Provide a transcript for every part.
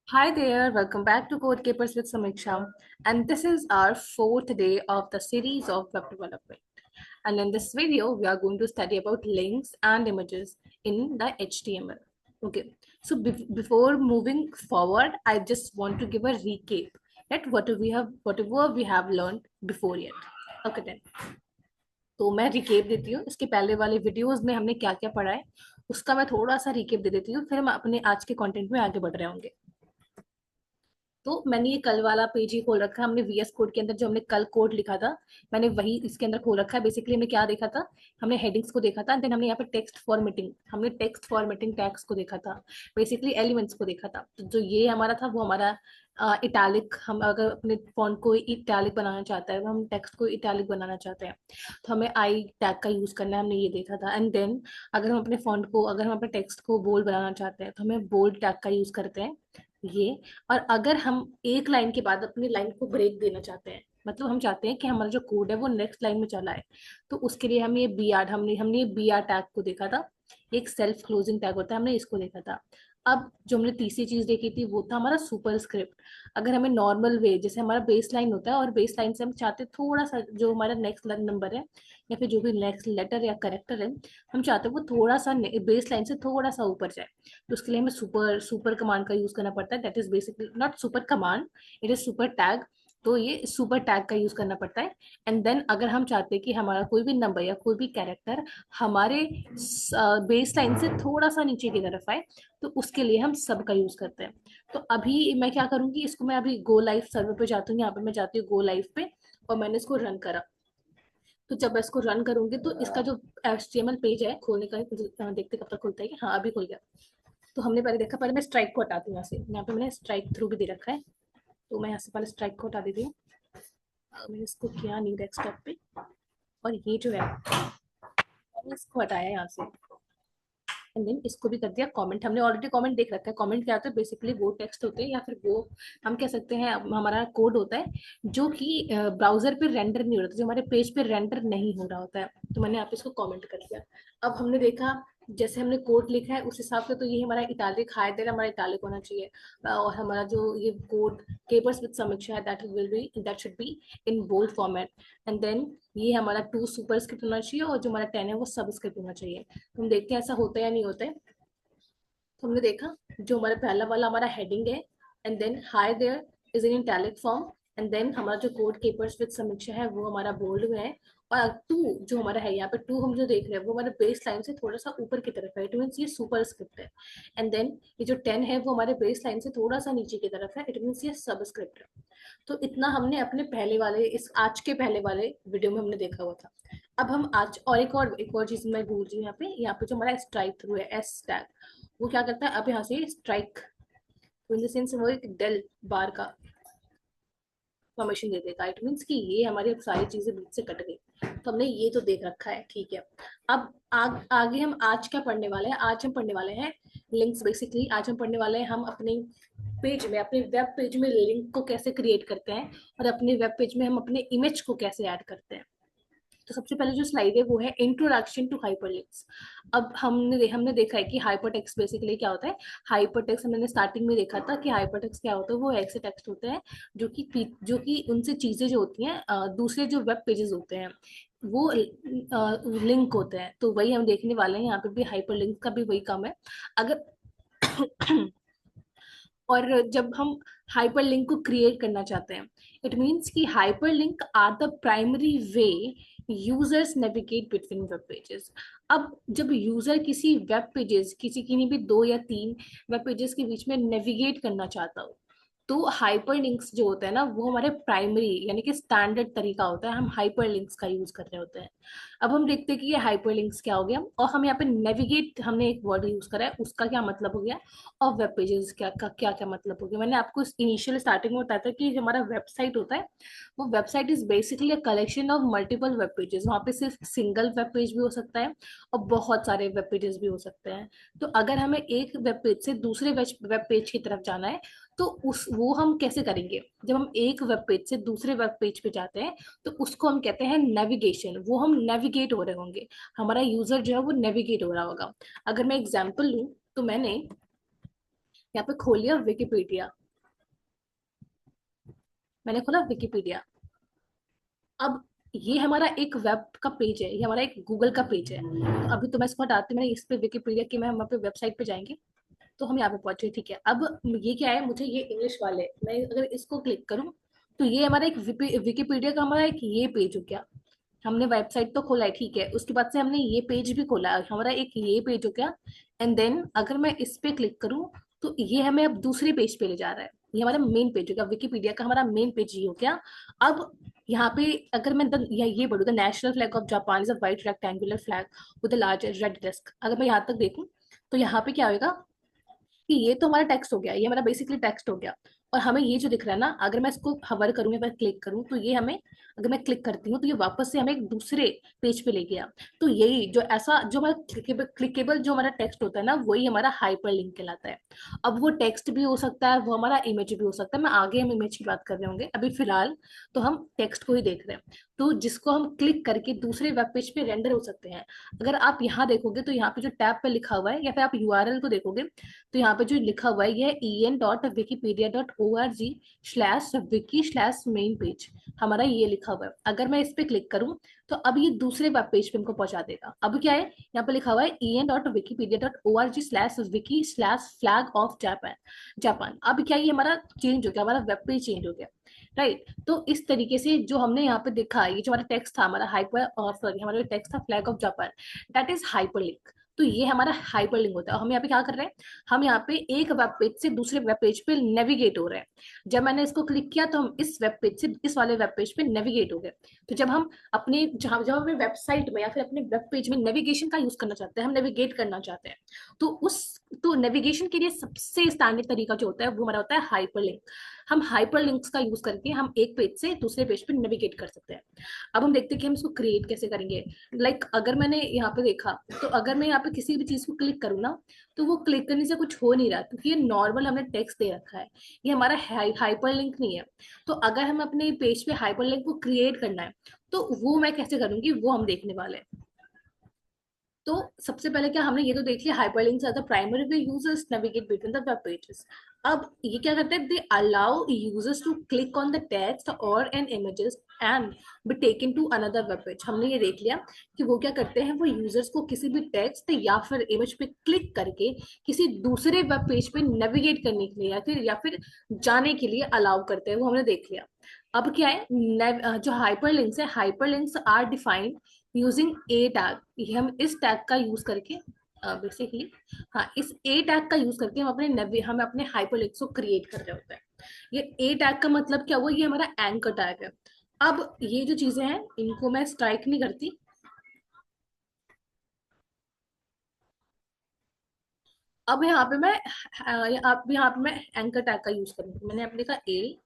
Hi there, welcome back to Code Capers with Samiksha. And this is our fourth day of the series of web development. And in this video, we are going to study about links and images in the HTML. Okay, so before moving forward, I just want to give a recap at whatever we have learned before yet. Okay then. तो मैं recap देती हूँ इसके पहले वाले videos में हमने क्या क्या पढ़ा है उसका मैं थोड़ा सा रिकेप दे देती हूँ फिर हम अपने आज के कंटेंट में आगे बढ़ रहे होंगे। तो मैंने ये कल वाला पेज ही खोल रखा है। हमने वीएस कोड के अंदर जो हमने कल कोड लिखा था मैंने वही इसके अंदर खोल रखा है। बेसिकली हमने क्या देखा था, हमने हेडिंग्स को देखा था, देन हमने यहाँ पे टेक्स्ट फॉर्मेटिंग टैग्स को देखा था, बेसिकली एलिमेंट्स को देखा था। तो जो ये हमारा था वो हमारा इटैलिक, हम अगर अपने फॉन्ट को इटैलिक बनाना चाहते हैं, हम टेक्स्ट को इटैलिक बनाना चाहते हैं तो हमें आई टैग का यूज करना है, हमने ये देखा था। एंड देन अगर हम अपने टेक्स्ट को बोल्ड बनाना चाहते हैं तो हमें बोल्ड टैग का यूज करते हैं ये। और अगर हम एक लाइन के बाद अपनी लाइन को ब्रेक देना चाहते हैं, मतलब हम चाहते हैं कि हमारा जो कोड है वो नेक्स्ट लाइन में चला है, तो उसके लिए हम ये बी आर हमने हमने ये बी आर टैग को देखा था। एक सेल्फ क्लोजिंग टैग होता है, हमने इसको देखा था। अब जो हमने तीसरी चीज देखी थी वो था हमारा सुपर स्क्रिप्ट। अगर हमें नॉर्मल वे जैसे हमारा बेस लाइन होता है और बेस लाइन से हम चाहते हैं थोड़ा सा जो हमारा नेक्स्ट नंबर है या फिर जो भी नेक्स्ट लेटर या करेक्टर है, हम चाहते हैं वो थोड़ा सा बेस लाइन से थोड़ा सा ऊपर जाए, तो उसके लिए हमें सुपर सुपर कमांड का यूज करना पड़ता है। That is basically not super command, it is super tag. तो ये सुपर टैग का यूज करना पड़ता है। एंड देन अगर हम चाहते हैं कि हमारा कोई भी नंबर या कोई भी कैरेक्टर हमारे बेस लाइन से थोड़ा सा नीचे की तरफ आए, तो उसके लिए हम सब का यूज करते हैं। तो अभी मैं क्या करूंगी, इसको मैं अभी गो लाइव सर्वर पे जाती हूँ, यहाँ पे मैं जाती हूँ गो लाइव पे और मैंने इसको रन करा। तो जब मैं इसको रन करूंगी तो इसका जो HTML पेज है खोलने का देखते कब तक खुलता है। हाँ अभी खुल गया। तो हमने पहले देखा, पहले मैं स्ट्राइक को हटाती हूँ यहाँ से, यहाँ पे मैंने स्ट्राइक थ्रू भी दे रखा है, तो मैं यहाँ से पहले स्ट्राइक को हटा देती हूँ। मैंने इसको किया नहीं डेस्कटॉप पे, और ये जो है मैंने इसको हटाया यहाँ से। एंड देन इसको भी कर दिया कमेंट। हमने ऑलरेडी कमेंट देख रखा है। कमेंट क्या होता है, बेसिकली वो टेक्स्ट होते हैं या फिर वो हम कह सकते हैं हमारा कोड होता है जो कि ब्राउजर पे रेंडर नहीं हो रहा था, जो हमारे पेज पे रेंडर नहीं हो रहा होता है। तो मैंने यहाँ पे इसको कमेंट कर दिया। अब हमने देखा जैसे हमने कोड लिखा है उस हिसाब से, तो ये हमारा इटालिक हाई देर हमारा इटालिक होना चाहिए। और हमारा जो ये कोड केपर्स विद समीक्षा है that should be in bold format. And then ये हमारा 2 सुपर स्क्रिप्ट होना चाहिए और जो हमारा 10 है वो सब स्क्रिप्ट होना चाहिए। हम देखते हैं ऐसा होता है या नहीं होता है। तो हमने देखा जो हमारा पहला वाला हमारा हेडिंग है, and then hi there is in italic form. And then हमारा जो कोड कीपर्स विद समीक्षा है वो हमारा बोल्ड में है। और टू जो हमारा है यहाँ पे, टू हम जो देख रहे हैं वो हमारे बेस लाइन से थोड़ा सा ऊपर की तरफ है, इट मीन्स ये सुपर स्क्रिप्ट है। एंड देन ये जो 10 है वो हमारे बेस लाइन से थोड़ा सा नीचे की तरफ है, इट मीन्स ये सब स्क्रिप्ट है। तो इतना हमने अपने पहले वाले इस आज के पहले वाले वीडियो में हमने देखा हुआ था। अब हम आज और एक और चीज मैं भूल रही हूँ, यहाँ पे जो हमारा स्ट्राइक थ्रू है एस टैग, वो क्या करता है, अब यहाँ से स्ट्राइक इन द सेंस वो एक डेल बार का परमिशन दे देगा। इट मीन्स कि ये हमारी अब सारी चीजें बीच से कट गई। तो हमने ये तो देख रखा है, ठीक है। अब आगे हम आज क्या पढ़ने वाले हैं, आज हम पढ़ने वाले हैं लिंक्स। बेसिकली आज हम पढ़ने वाले हैं हम अपने पेज में, अपने वेब पेज में लिंक को कैसे क्रिएट करते हैं और अपने वेब पेज में हम अपने इमेज को कैसे ऐड करते हैं। तो सबसे पहले जो स्लाइड है वो है इंट्रोडक्शन टू हाइपरलिंक्स। अब हमने देखा है कि हाइपरटेक्स्ट बेसिकली क्या होता है। हाइपरटेक्स्ट हमने स्टार्टिंग में देखा था कि हाइपरटेक्स्ट क्या होता है, वो ऐसे टेक्स्ट होते हैं जो कि उनसे चीजें जो होती हैं दूसरे जो वेब पेजेस होते हैं वो लिंक होते हैं। तो वही हम देखने वाले हैं यहाँ पे भी, हाइपर लिंक का भी वही काम है। अगर और जब हम हाइपरलिंक को क्रिएट करना चाहते हैं, इट मीन्स कि hyperlink are the primary way users navigate between web pages. अब जब यूजर किसी वेब पेजेस, किसी किन्हीं भी 2 या 3 वेब पेजेस के बीच में नेविगेट करना चाहता हो, तो हाइपरलिंक्स जो होता है ना वो हमारे प्राइमरी यानी कि स्टैंडर्ड तरीका होता है, हम हाइपरलिंक्स का यूज कर रहे होते हैं। अब हम देखते हैं कि ये हाइपरलिंक्स क्या हो गया, और हम यहाँ पे नेविगेट हमने एक वर्ड यूज करा है, उसका क्या मतलब हो गया, और वेब पेजेस क्या का क्या क्या मतलब हो गया। मैंने आपको इनिशियल स्टार्टिंग में बताया था कि जो हमारा वेबसाइट होता है वो website is basically a collection of multiple web pages. वहाँ पे सिर्फ सिंगल वेब पेज भी हो सकता है और बहुत सारे वेब पेजेस भी हो सकते हैं। तो अगर हमें एक वेब पेज से दूसरे वेब पेज की तरफ जाना है तो उस वो हम कैसे करेंगे, जब हम एक वेब पेज से दूसरे वेब पेज पे जाते हैं तो उसको हम कहते हैं नेविगेशन। वो हम नेविगेट हो रहे होंगे, हमारा यूजर जो है वो नेविगेट हो रहा होगा। अगर मैं एग्जांपल लूं तो मैंने यहाँ पे खोल लिया विकिपीडिया, मैंने खोला विकिपीडिया। अब ये हमारा एक वेब का पेज है, ये हमारा एक गूगल का पेज है। तो अभी तो मैं इसको हटाती हूँ, मैंने इस पे विकिपीडिया की, मैं हम अपने वेबसाइट पे जाएंगे तो हम यहाँ पे पहुंचे। ठीक है, अब ये क्या है, मुझे ये इंग्लिश वाले, मैं अगर इसको क्लिक करूँ तो ये हमारा एक विकिपीडिया का हमारा एक ये पेज हो गया। हमने वेबसाइट तो खोला है, ठीक है, उसके बाद से हमने ये पेज भी खोला है, हमारा एक ये पेज हो गया। एंड देन अगर मैं इस पे क्लिक करूँ तो ये हमें अब दूसरे पेज पे ले जा रहा है, ये हमारा मेन पेज हो गया, विकिपीडिया का हमारा मेन पेज ये हो गया। अब यहाँ पे अगर मैं ये पढ़ू, the national flag of Japan is a white rectangular flag with large red disk, अगर मैं यहाँ तक देखूँ तो यहाँ पे क्या होगा कि ये तो हमारा टेक्स्ट हो गया, ये हमारा बेसिकली टेक्स्ट हो गया। और हमें ये जो दिख रहा है ना, अगर मैं इसको हवर करूँ या फिर क्लिक करूँ तो ये हमें, अगर मैं क्लिक करती हूँ तो ये वापस से हमें एक दूसरे पेज पे ले गया। तो यही जो ऐसा जो हमारा क्लिकेबल जो हमारा टेक्स्ट होता है ना, वही हमारा हाइपर लिंक कहलाता है। अब वो टेक्स्ट भी हो सकता है, वो हमारा इमेज भी हो सकता है, मैं आगे हम इमेज की बात कर रहे होंगे, अभी फिलहाल तो हम टेक्स्ट को ही देख रहे हैं। तो जिसको हम क्लिक करके दूसरे वेब पेज पे रेंडर हो सकते हैं। अगर आप यहाँ देखोगे तो यहाँ पे जो टैब पे लिखा हुआ है, या फिर आप यूआरएल को देखोगे तो यहाँ पे जो लिखा हुआ है ये en.wikipedia.org/wiki/main पेज, हमारा ये लिखा हुआ है। अगर मैं इस पे क्लिक करूँ तो अब ये दूसरे वेब पेज पे हमको पहुंचा देगा। अब क्या है, यहाँ पे लिखा हुआ है en.wikipedia.org/wiki/flag ऑफ जापान, जापान। अब क्या, ये हमारा चेंज हो गया, हमारा वेब पेज चेंज हो गया, राइट। तो इस तरीके से जो हमने यहाँ पे देखा, ये जो हमारा टेक्स्ट था, हमारा हाइपर, सॉरी, हमारा टेक्स्ट था flag of Japan, that is hyperlink. तो ये हमारा हाइपरलिंक होता है। हम यहाँ पे क्या कर रहे हैं, हम यहाँ पे एक वेब पेज से दूसरे वेब पेज पे नेविगेट हो रहे हैं। जब मैंने इसको क्लिक किया तो हम इस वेब पेज से इस वाले वेब पेज पे नेविगेट हो गए। तो जब हम अपने जहाँ जब अपने वेबसाइट में या फिर अपने वेब पेज में नेविगेशन का यूज करना चाहते हैं, हम नेविगेट करना चाहते हैं, तो उस तो नेविगेशन के लिए सबसे स्टैंडर्ड तरीका जो होता है वो हमारा होता है हाइपरलिंक। हम हाइपरलिंक्स का यूज करके हम एक पेज से दूसरे पेज पे नेविगेट कर सकते हैं। अब हम देखते हैं कि हम इसको क्रिएट कैसे करेंगे। अगर मैंने यहाँ पे देखा, तो अगर मैं यहाँ पे किसी भी चीज को क्लिक करूँ ना, तो वो क्लिक करने से कुछ हो नहीं रहा, क्योंकि ये नॉर्मल हमने टेक्स्ट दे रखा है, ये हमारा हाइपरलिंक नहीं है। तो अगर हम अपने पेज पे हाइपरलिंक को क्रिएट करना है तो वो मैं कैसे करूंगी, वो हम देखने वाले हैं। तो सबसे पहले क्या, हमने ये तो देख लिया, hyperlinks are the primary way users navigate between the web pages. अब ये क्या करते हैं, they allow users to click on the text और an images and be taken to another web page. हमने ये देख लिया कि वो क्या करते हैं, वो यूजर्स को किसी भी टेक्स्ट या फिर इमेज पे क्लिक करके किसी दूसरे वेब पेज पे नेविगेट करने के लिए या फिर जाने के लिए अलाउ करते हैं, वो हमने देख लिया। अब क्या है, जो हाइपरलिंक्स है, hyperlinks are defined using a tag. ये हम इस टैग का यूज करके बेसिकली, हाँ, इस ए टैग का यूज करके हम अपने हाइपरलिंक्स को क्रिएट कर रहे होते हैं। ये ए टैग का मतलब क्या हुआ, ये हमारा एंकर टैग है। अब ये जो चीजें हैं इनको मैं स्ट्राइक नहीं करती। अब यहाँ पे मैं अब यहाँ पे मैं एंकर टैग का यूज करूंगी। मैंने अपने लिखा ए,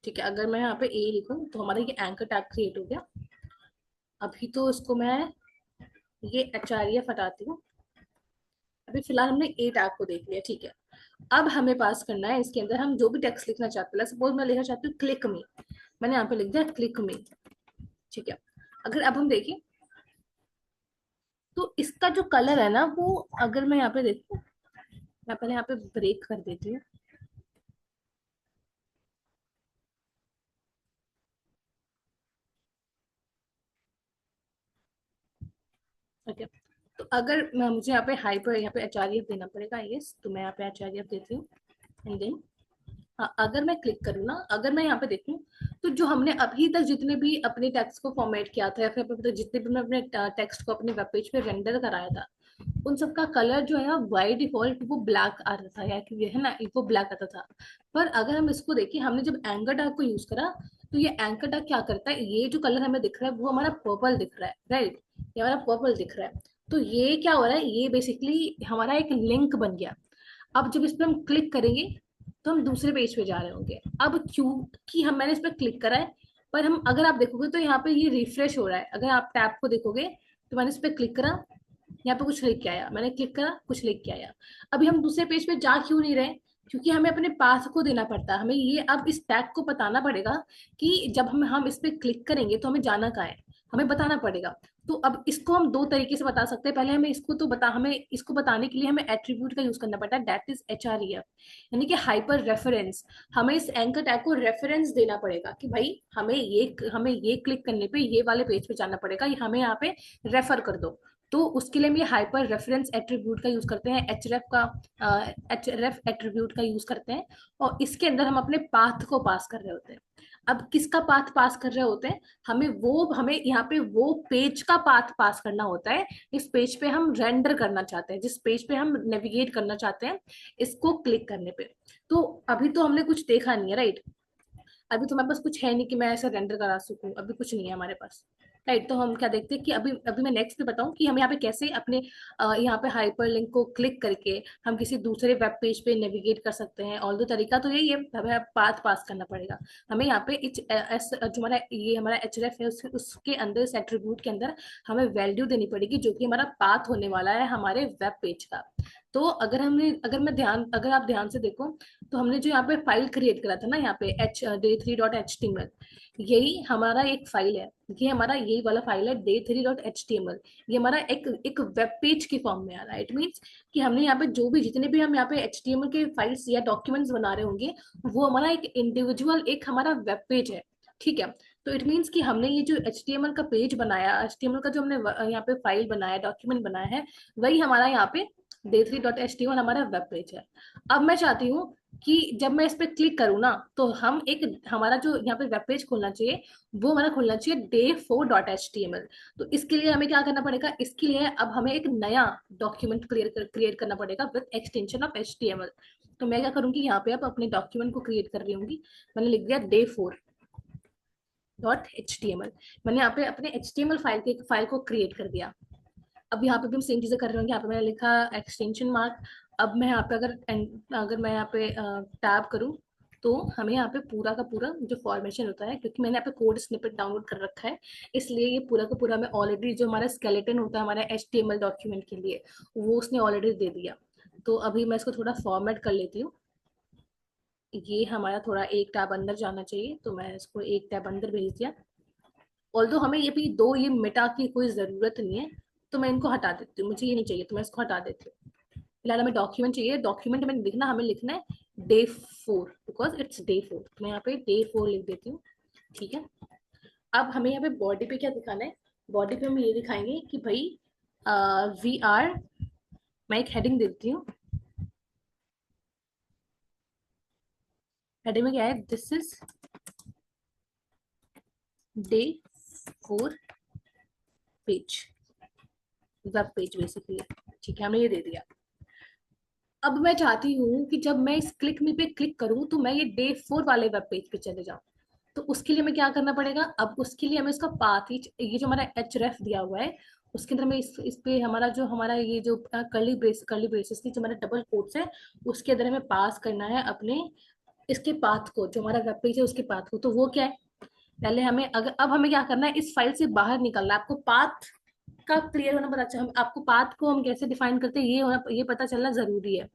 ठीक है, अगर मैं यहाँ पे ए लिखूं तो हमारा ये एंकर टैग क्रिएट हो गया। अभी तो इसको मैं ये एचआरएफ हटाती हूँ। अभी फिलहाल हमने ए टैग को देख लिया, ठीक है। अब हमें पास करना है इसके अंदर हम जो भी टेक्स्ट लिखना चाहते हैं। सपोज मैं लिखना चाहती हूँ क्लिक मी, मैंने यहाँ पे लिख दिया क्लिक मी, ठीक है। अगर अब हम देखें तो इसका जो कलर है ना, वो अगर मैं यहाँ पे देखूँ, मैं पहले यहाँ पे ब्रेक कर देती हूँ। ओके, तो अगर मुझे यहाँ पे यहाँ पे एचआरएफ देना पड़ेगा, यस, तो मैं यहाँ पे एचआरएफ देती हूँ। एंड देन हाँ, अगर मैं क्लिक करूँ ना, अगर मैं यहाँ पे देखूँ तो जो हमने अभी तक जितने भी अपने टेक्स्ट को फॉर्मेट किया था या फिर अभी तक जितने भी मैं अपने टेक्स्ट को अपने वेब पेज पे रेंडर कराया था, उन सबका कलर जो है ना, बाय डिफॉल्ट वो ब्लैक आ रहा था, या कि ये है ना, वो ब्लैक आता था। पर अगर हम इसको देखें, हमने जब एंकर टैग को यूज करा तो ये एंकर टैग क्या करता है, ये जो कलर हमें दिख रहा है वो हमारा पर्पल दिख रहा है, राइट, ये हमारा पर्पल दिख रहा है। तो ये क्या हो रहा है, ये बेसिकली हमारा एक लिंक बन गया। अब जब इस पर हम क्लिक करेंगे तो हम दूसरे पेज पे जा रहे होंगे। अब क्योंकि मैंने इस पर क्लिक करा है, पर हम अगर आप देखोगे तो यहाँ पे ये रिफ्रेश हो रहा है। अगर आप टैब को देखोगे तो मैंने इस पर क्लिक करा, यहाँ पे कुछ लिख के आया, मैंने क्लिक करा, कुछ लिख के आया। अभी हम दूसरे पेज पे जा क्यों नहीं रहे, क्योंकि हमें अपने पाथ को देना पड़ता है। हमें ये अब इस टैग को बताना पड़ेगा कि जब हम इस पे क्लिक करेंगे तो हमें जाना कहाँ है, हमें बताना पड़ेगा। तो अब इसको हम दो तरीके से बता सकते हैं। पहले हमें इसको बताने के लिए हमें एट्रीब्यूट का यूज करना पड़ता है, दैट इज HREF, यानी कि हाइपर रेफरेंस। हमें इस एंकर टैग को रेफरेंस देना पड़ेगा कि भाई हमें ये क्लिक करने पे ये वाले पेज पे जाना पड़ेगा, ये हमें यहाँ पे रेफर कर दो। तो उसके लिए हम ये हाइपर रेफरेंस एट्रीब्यूट का यूज करते हैं, एचरेफ एट्रीब्यूट का यूज करते हैं। और इसके अंदर हम अपने पाथ को पास कर रहे होते हैं। अब किसका पाथ पास कर रहे होते हैं, हमें यहाँ पे वो पेज का पाथ पास करना होता है। इस पेज पे हम रेंडर करना चाहते हैं, जिस पेज पे हम नेविगेट करना चाहते हैं, इसको क्लिक करने पे। तो अभी तो हमने कुछ देखा नहीं है, राइट? अभी तो हमारे पास कुछ है नहीं कि मैं ऐसे रेंडर करा सकूं, अभी कुछ नहीं है हमारे पास, राइट? तो हम क्या देखते हैं कि अभी अभी मैं नेक्स्ट पे बताऊं कि हम यहाँ पे कैसे अपने यहाँ पे हाइपर लिंक को क्लिक करके हम किसी दूसरे वेब पेज पे नेविगेट कर सकते हैं। और दो तरीका तो यही है, हमें पाथ पास करना पड़ेगा। हमें यहाँ पे जो हमारा एचरेफ है, उसके अंदर, इस एट्रीब्यूट के अंदर हमें वैल्यू देनी पड़ेगी, जो कि हमारा पाथ होने वाला है हमारे वेब पेज का। तो अगर आप ध्यान से देखो, तो हमने जो यहाँ पे फाइल क्रिएट करा था ना, यहाँ पे day3.html, यही हमारा एक फाइल है। ये हमारा यही वाला फाइल है day3.html। ये हमारा एक वेब पेज के फॉर्म में आ रहा है। इट मीन्स कि हमने यहाँ पे जो भी जितने भी हम यहाँ पे HTML के फाइल्स या डॉक्यूमेंट्स बना रहे होंगे, वो हमारा एक इंडिविजुअल एक हमारा वेब पेज है, ठीक है? तो इट मीन्स कि हमने ये जो HTML का पेज बनाया, HTML का जो हमने यहाँ पे फाइल बनाया, डॉक्यूमेंट बनाया है, वही हमारा यहाँ पे day3.html हमारा वेब पेज है। अब मैं चाहती हूँ कि जब मैं इस पे क्लिक करूँ ना, तो हमारा जो यहाँ पे वेब पेज खुलना चाहिए, वो हमारा खुलना चाहिए day4.html। तो इसके लिए हमें क्या करना पड़ेगा, इसके लिए अब हमें एक नया डॉक्यूमेंट क्रिएट करना पड़ेगा विद एक्सटेंशन ऑफ HTML। तो मैं क्या करूंगी, यहाँ पे अब अपने डॉक्यूमेंट को क्रिएट कर रही हूँ। मैंने लिख दिया day4.html। मैंने यहाँ पे अपने HTML फाइल को क्रिएट कर दिया। अब यहाँ पे भी हम सेम चीजें कर रहे होंगे। यहाँ पे मैंने लिखा एक्सटेंशन मार्क। अब मैं यहाँ पे अगर मैं यहाँ पे टैब करूँ, तो हमें यहाँ पे पूरा का पूरा जो फॉर्मेशन होता है, क्योंकि मैंने यहाँ पे कोड स्निपेट डाउनलोड कर रखा है, इसलिए ये पूरा का पूरा मैं ऑलरेडी, जो हमारा स्केलेटन होता है हमारे HTML डॉक्यूमेंट के लिए, वो उसने ऑलरेडी दे दिया। तो अभी मैं इसको थोड़ा फॉर्मेट कर लेती हूँ। ये हमारा थोड़ा एक टैब अंदर जाना चाहिए, तो मैं इसको एक टैब अंदर भेज दिया। ऑल्दो हमें ये भी ये मिटा की कोई जरूरत नहीं है, तो मैं इनको हटा देती हूँ, मुझे ये नहीं चाहिए, तो मैं इसको हटा देती हूँ। फिलहाल हमें डॉक्यूमेंट चाहिए। डॉक्यूमेंट में लिखना, हमें लिखना है day4, बिकॉज इट्स day4। तो मैं यहाँ पे day4 लिख देती हूँ, ठीक है? अब हमें यहाँ पे बॉडी पे क्या दिखाना है, बॉडी पे हम ये दिखाएंगे कि भाई वी आर, मैं एक हेडिंग देती हूँ। हेडिंग में क्या है, this is day4 page, web page basically, ठीक है? हमने ये दे दिया। अब मैं चाहती हूँ कि जब मैं इस क्लिक मी पे क्लिक करूँ, तो मैं ये day4 वाले वेब पेज पे चले जाऊँ। तो उसके लिए हमें क्या करना पड़ेगा, अब उसके लिए हमें इसका पाथ, ये जो हमारा href दिया हुआ है, उसके अंदर हमें इस पे हमारा ये जो कर्ली ब्रेसेस थी, जो हमारे डबल कोट्स है, उसके अंदर हमें पास करना है अपने इसके पाथ को, जो हमारा वेब पेज है उसके पाथ को। तो वो क्या है, पहले हमें अगर अब हमें क्या करना है, इस फाइल से बाहर निकलना है। आपको पाथ का क्लियर होना पता चाहिए, हम आपको पाथ को हम कैसे डिफाइन करते हैं, ये पता चलना जरूरी है।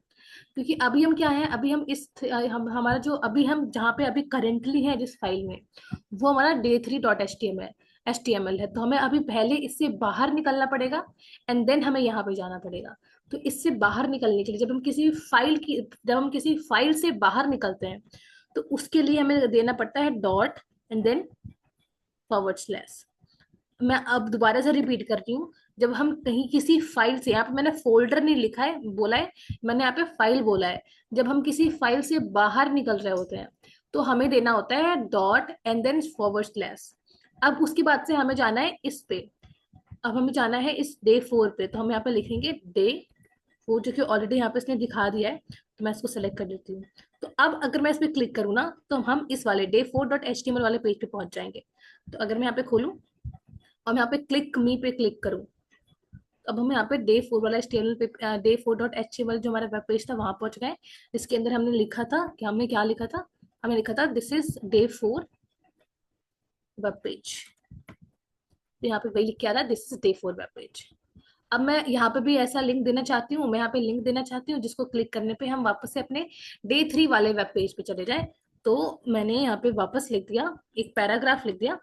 क्योंकि अभी हम क्या है, अभी हम हमारा जो अभी हम जहाँ पे अभी करेंटली है जिस फाइल में, वो हमारा day3.html है। तो हमें अभी पहले इससे बाहर निकलना पड़ेगा, एंड देन हमें यहाँ पे जाना पड़ेगा। तो इससे बाहर निकलने के लिए, जब हम किसी फाइल से बाहर निकलते हैं, तो उसके लिए हमें देना पड़ता है डॉट एंड देन /। मैं अब दोबारा से रिपीट करती हूँ। जब हम कहीं किसी फाइल से, यहाँ पे मैंने फोल्डर नहीं लिखा है, बोला है, मैंने यहाँ पे फाइल बोला है। जब हम किसी फाइल से बाहर निकल रहे होते हैं, तो हमें देना होता है डॉट एंड देन /। अब उसके बाद से हमें जाना है इस पे, अब हमें जाना है इस day4 पे। तो हम यहाँ पे लिखेंगे day4, जो कि ऑलरेडी यहाँ पे इसने दिखा दिया है, तो मैं इसको सेलेक्ट कर देती हूँ। तो अब अगर मैं इस पे क्लिक करूँ ना, तो हम इस वाले day4.html वाले पेज पे पहुंच जाएंगे। तो अगर मैं यहाँ पे खोलूँ और मैं यहाँ पे क्लिक मी पे क्लिक करूँ, अब हम यहाँ पे day4 वाला HTML पे, day4.html जो हमारा वेब पेज था, वहां पहुंच गए। इसके अंदर हमने लिखा था कि हमने क्या लिखा था, हमने लिखा था this is day4 web page. तो यहाँ पे वही लिख के आ रहा है, this is day4 web page. अब मैं यहाँ पे भी ऐसा लिंक देना चाहती हूँ, मैं यहाँ पे लिंक देना चाहती हूँ जिसको क्लिक करने पे हम वापस से अपने day3 वाले वेब पेज पे चले जाए। तो मैंने यहाँ पे वापस लिख दिया, एक पैराग्राफ लिख दिया।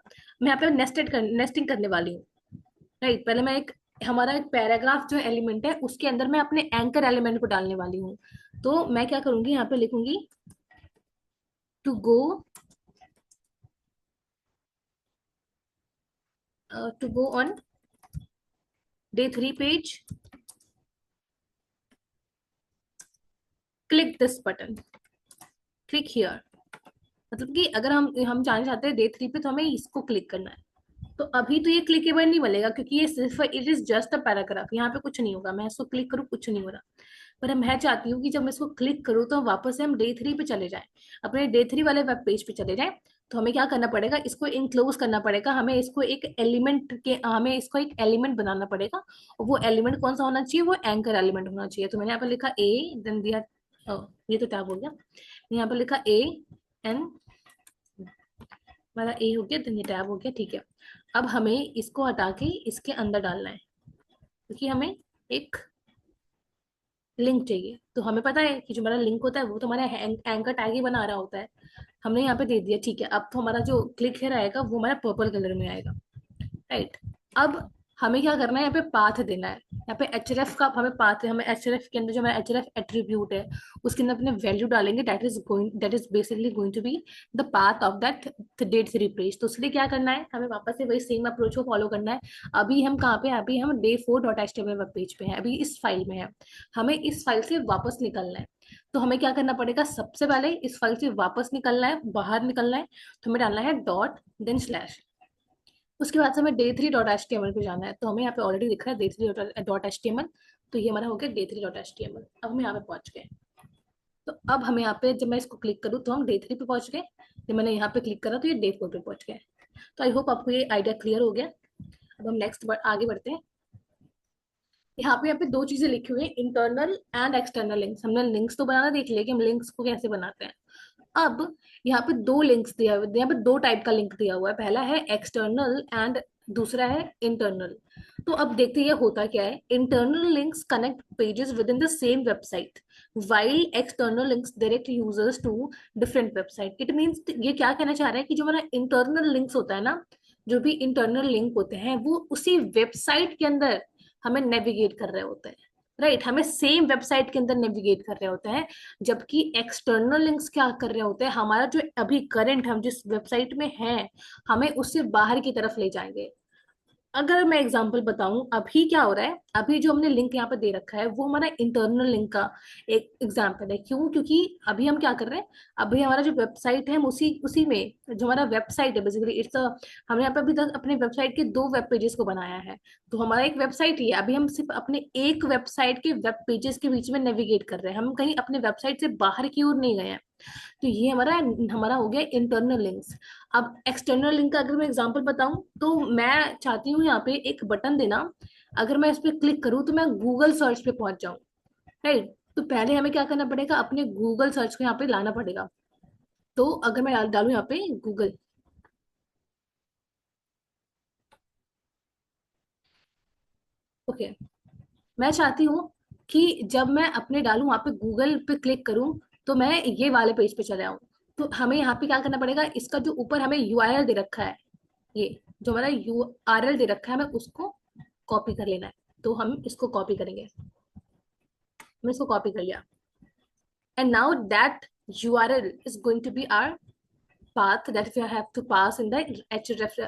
मैं यहाँ पे नेस्टिंग करने वाली हूँ। राइट। पहले मैं एक हमारा एक पैराग्राफ जो एलिमेंट है उसके अंदर मैं अपने एंकर एलिमेंट को डालने वाली हूँ। तो मैं क्या करूंगी, यहाँ पे लिखूंगी to go on day 3 page, click this button, click here. मतलब कि अगर हम जाना चाहते हैं डे 3 पे तो हमें इसको क्लिक करना है। तो अभी तो ये क्लिकेबल नहीं बनेगा क्योंकि ये सिर्फ it is just a paragraph, यहाँ पे कुछ नहीं होगा। मैं इसको क्लिक करूँ कुछ नहीं हो रहा। पर मैं चाहती हूँ कि जब मैं इसको क्लिक करूँ तो वापस से हम डे 3 पे चले जाएं, अपने डे 3 वाले वेब पेज पे चले जाएं। तो हमें क्या करना पड़ेगा, इसको इंक्लोज करना पड़ेगा, हमें इसको एक एलिमेंट बनाना पड़ेगा। और वो एलिमेंट कौन सा होना चाहिए, वो एंकर एलिमेंट होना चाहिए। तो मैंने यहाँ पे लिखा ए, देन दिया, ये तो टैब हो गया। यहाँ पे लिखा ए एन, हमारा ए हो गया, देन ये टैब हो गया, ठीक है। अब हमें इसको हटा के इसके अंदर डालना है क्योंकि हमें एक लिंक चाहिए। तो हमें पता है कि जो हमारा लिंक होता है वो तो हमारा एंकर टैग ही बना रहा होता है। हमने यहाँ पे दे दिया, ठीक है। अब तो हमारा जो क्लिक हेयर आएगा वो हमारा पर्पल कलर में आएगा, राइट। अब हमें क्या करना है, यहाँ पे पाथ देना है। यहाँ पे एचरेफ का हमें पाथ है, हमें एचरेफ के अंदर जो हमारा एचरेफ एट्रीब्यूट है उसके अंदर अपने वैल्यू डालेंगे, that is basically going to be the path of that day 3 page. तो उसके लिए क्या करना है, हमें वापस से वही सेम अप्रोच को फॉलो करना है। अभी हम कहाँ पे हैं? अभी हम day 4.html वेब पेज पे हैं, अभी इस फाइल में है। हमें इस फाइल से वापस निकलना है। तो हमें क्या करना पड़ेगा, सबसे पहले इस फाइल से वापस निकलना है, बाहर निकलना है। तो हमें डालना है डॉट देन स्लैश। उसके बाद से हमें day 3.html पे जाना है। तो हमें यहाँ पे ऑलरेडी दिख रहा है day 3.html। तो ये हमारा हो गया day 3.html। अब हम यहाँ पे पहुंच गए। तो अब हमें यहाँ पे जब मैं इसको क्लिक करूँ तो हम डे 3 पे पहुंच गए। जब मैंने यहाँ पे क्लिक करा तो ये डे 4 पे पहुंच गए। तो आई होप आपको ये आइडिया क्लियर हो गया। अब हम नेक्स्ट आगे बढ़ते हैं। यहाँ पे दो चीजें लिखी हुई है, इंटरनल एंड एक्सटर्नल लिंक्स। हमने लिंक्स तो बनाना देख लिया कि हम लिंक्स को कैसे बनाते हैं। अब यहाँ पे दो लिंक्स दिया हुआ है, यहाँ पे दो टाइप का लिंक दिया हुआ है। पहला है एक्सटर्नल एंड दूसरा है इंटरनल। तो अब देखते हैं ये होता क्या है। Internal links connect pages within the same website, while external links direct users to different website. It means ये क्या कहना चाह रहा है कि जो हमारा इंटरनल लिंक्स होता है ना, जो भी इंटरनल लिंक होते हैं वो उसी वेबसाइट के अंदर हमें नेविगेट कर रहे होते हैं, राइट। हमें सेम वेबसाइट के अंदर नेविगेट कर रहे होते हैं। जबकि एक्सटर्नल लिंक्स क्या कर रहे होते हैं, हमारा जो अभी करंट हम जिस वेबसाइट में हैं हमें उससे बाहर की तरफ ले जाएंगे। अगर मैं एग्जांपल बताऊं, अभी क्या हो रहा है, अभी जो हमने लिंक यहाँ पे दे रखा है वो हमारा इंटरनल लिंक का एक एग्जांपल है। क्यों? क्योंकि अभी हम क्या कर रहे हैं, अभी हमारा जो वेबसाइट है हम उसी उसी में जो हमारा वेबसाइट है बेसिकली इट्स हमने यहाँ पे अभी तक अपने वेबसाइट के दो वेब पेजेस को बनाया है। तो हमारा एक वेबसाइट ही है, अभी हम सिर्फ अपने एक वेबसाइट के वेब पेजेस के बीच में नेविगेट कर रहे हैं, हम कहीं अपने वेबसाइट से बाहर की ओर नहीं गए हैं। तो ये हमारा हमारा हो गया इंटरनल लिंक्स। अब एक्सटर्नल लिंक का अगर मैं एग्जांपल बताऊं तो मैं चाहती हूँ यहाँ पे एक बटन देना। अगर मैं इस पर क्लिक करूँ तो मैं गूगल सर्च पे पहुंच जाऊं, राइट। तो पहले हमें क्या करना पड़ेगा, अपने गूगल सर्च को यहाँ पे लाना पड़ेगा। तो अगर मैं डालूं यहाँ पे गूगल, ओके, मैं चाहती हूँ कि जब मैं अपने डालूं वहां पे गूगल पे क्लिक करूं तो मैं ये वाले पेज पे चले आऊं। तो हमें यहाँ पे क्या करना पड़ेगा, इसका जो ऊपर हमें यूआरएल दे रखा है, ये जो हमारा यूआरएल दे रखा है हमें उसको कॉपी कर लेना है। तो हम इसको कॉपी करेंगे, हमने इसको कॉपी कर लिया। And now that URL is going to be our path that we have to pass in the href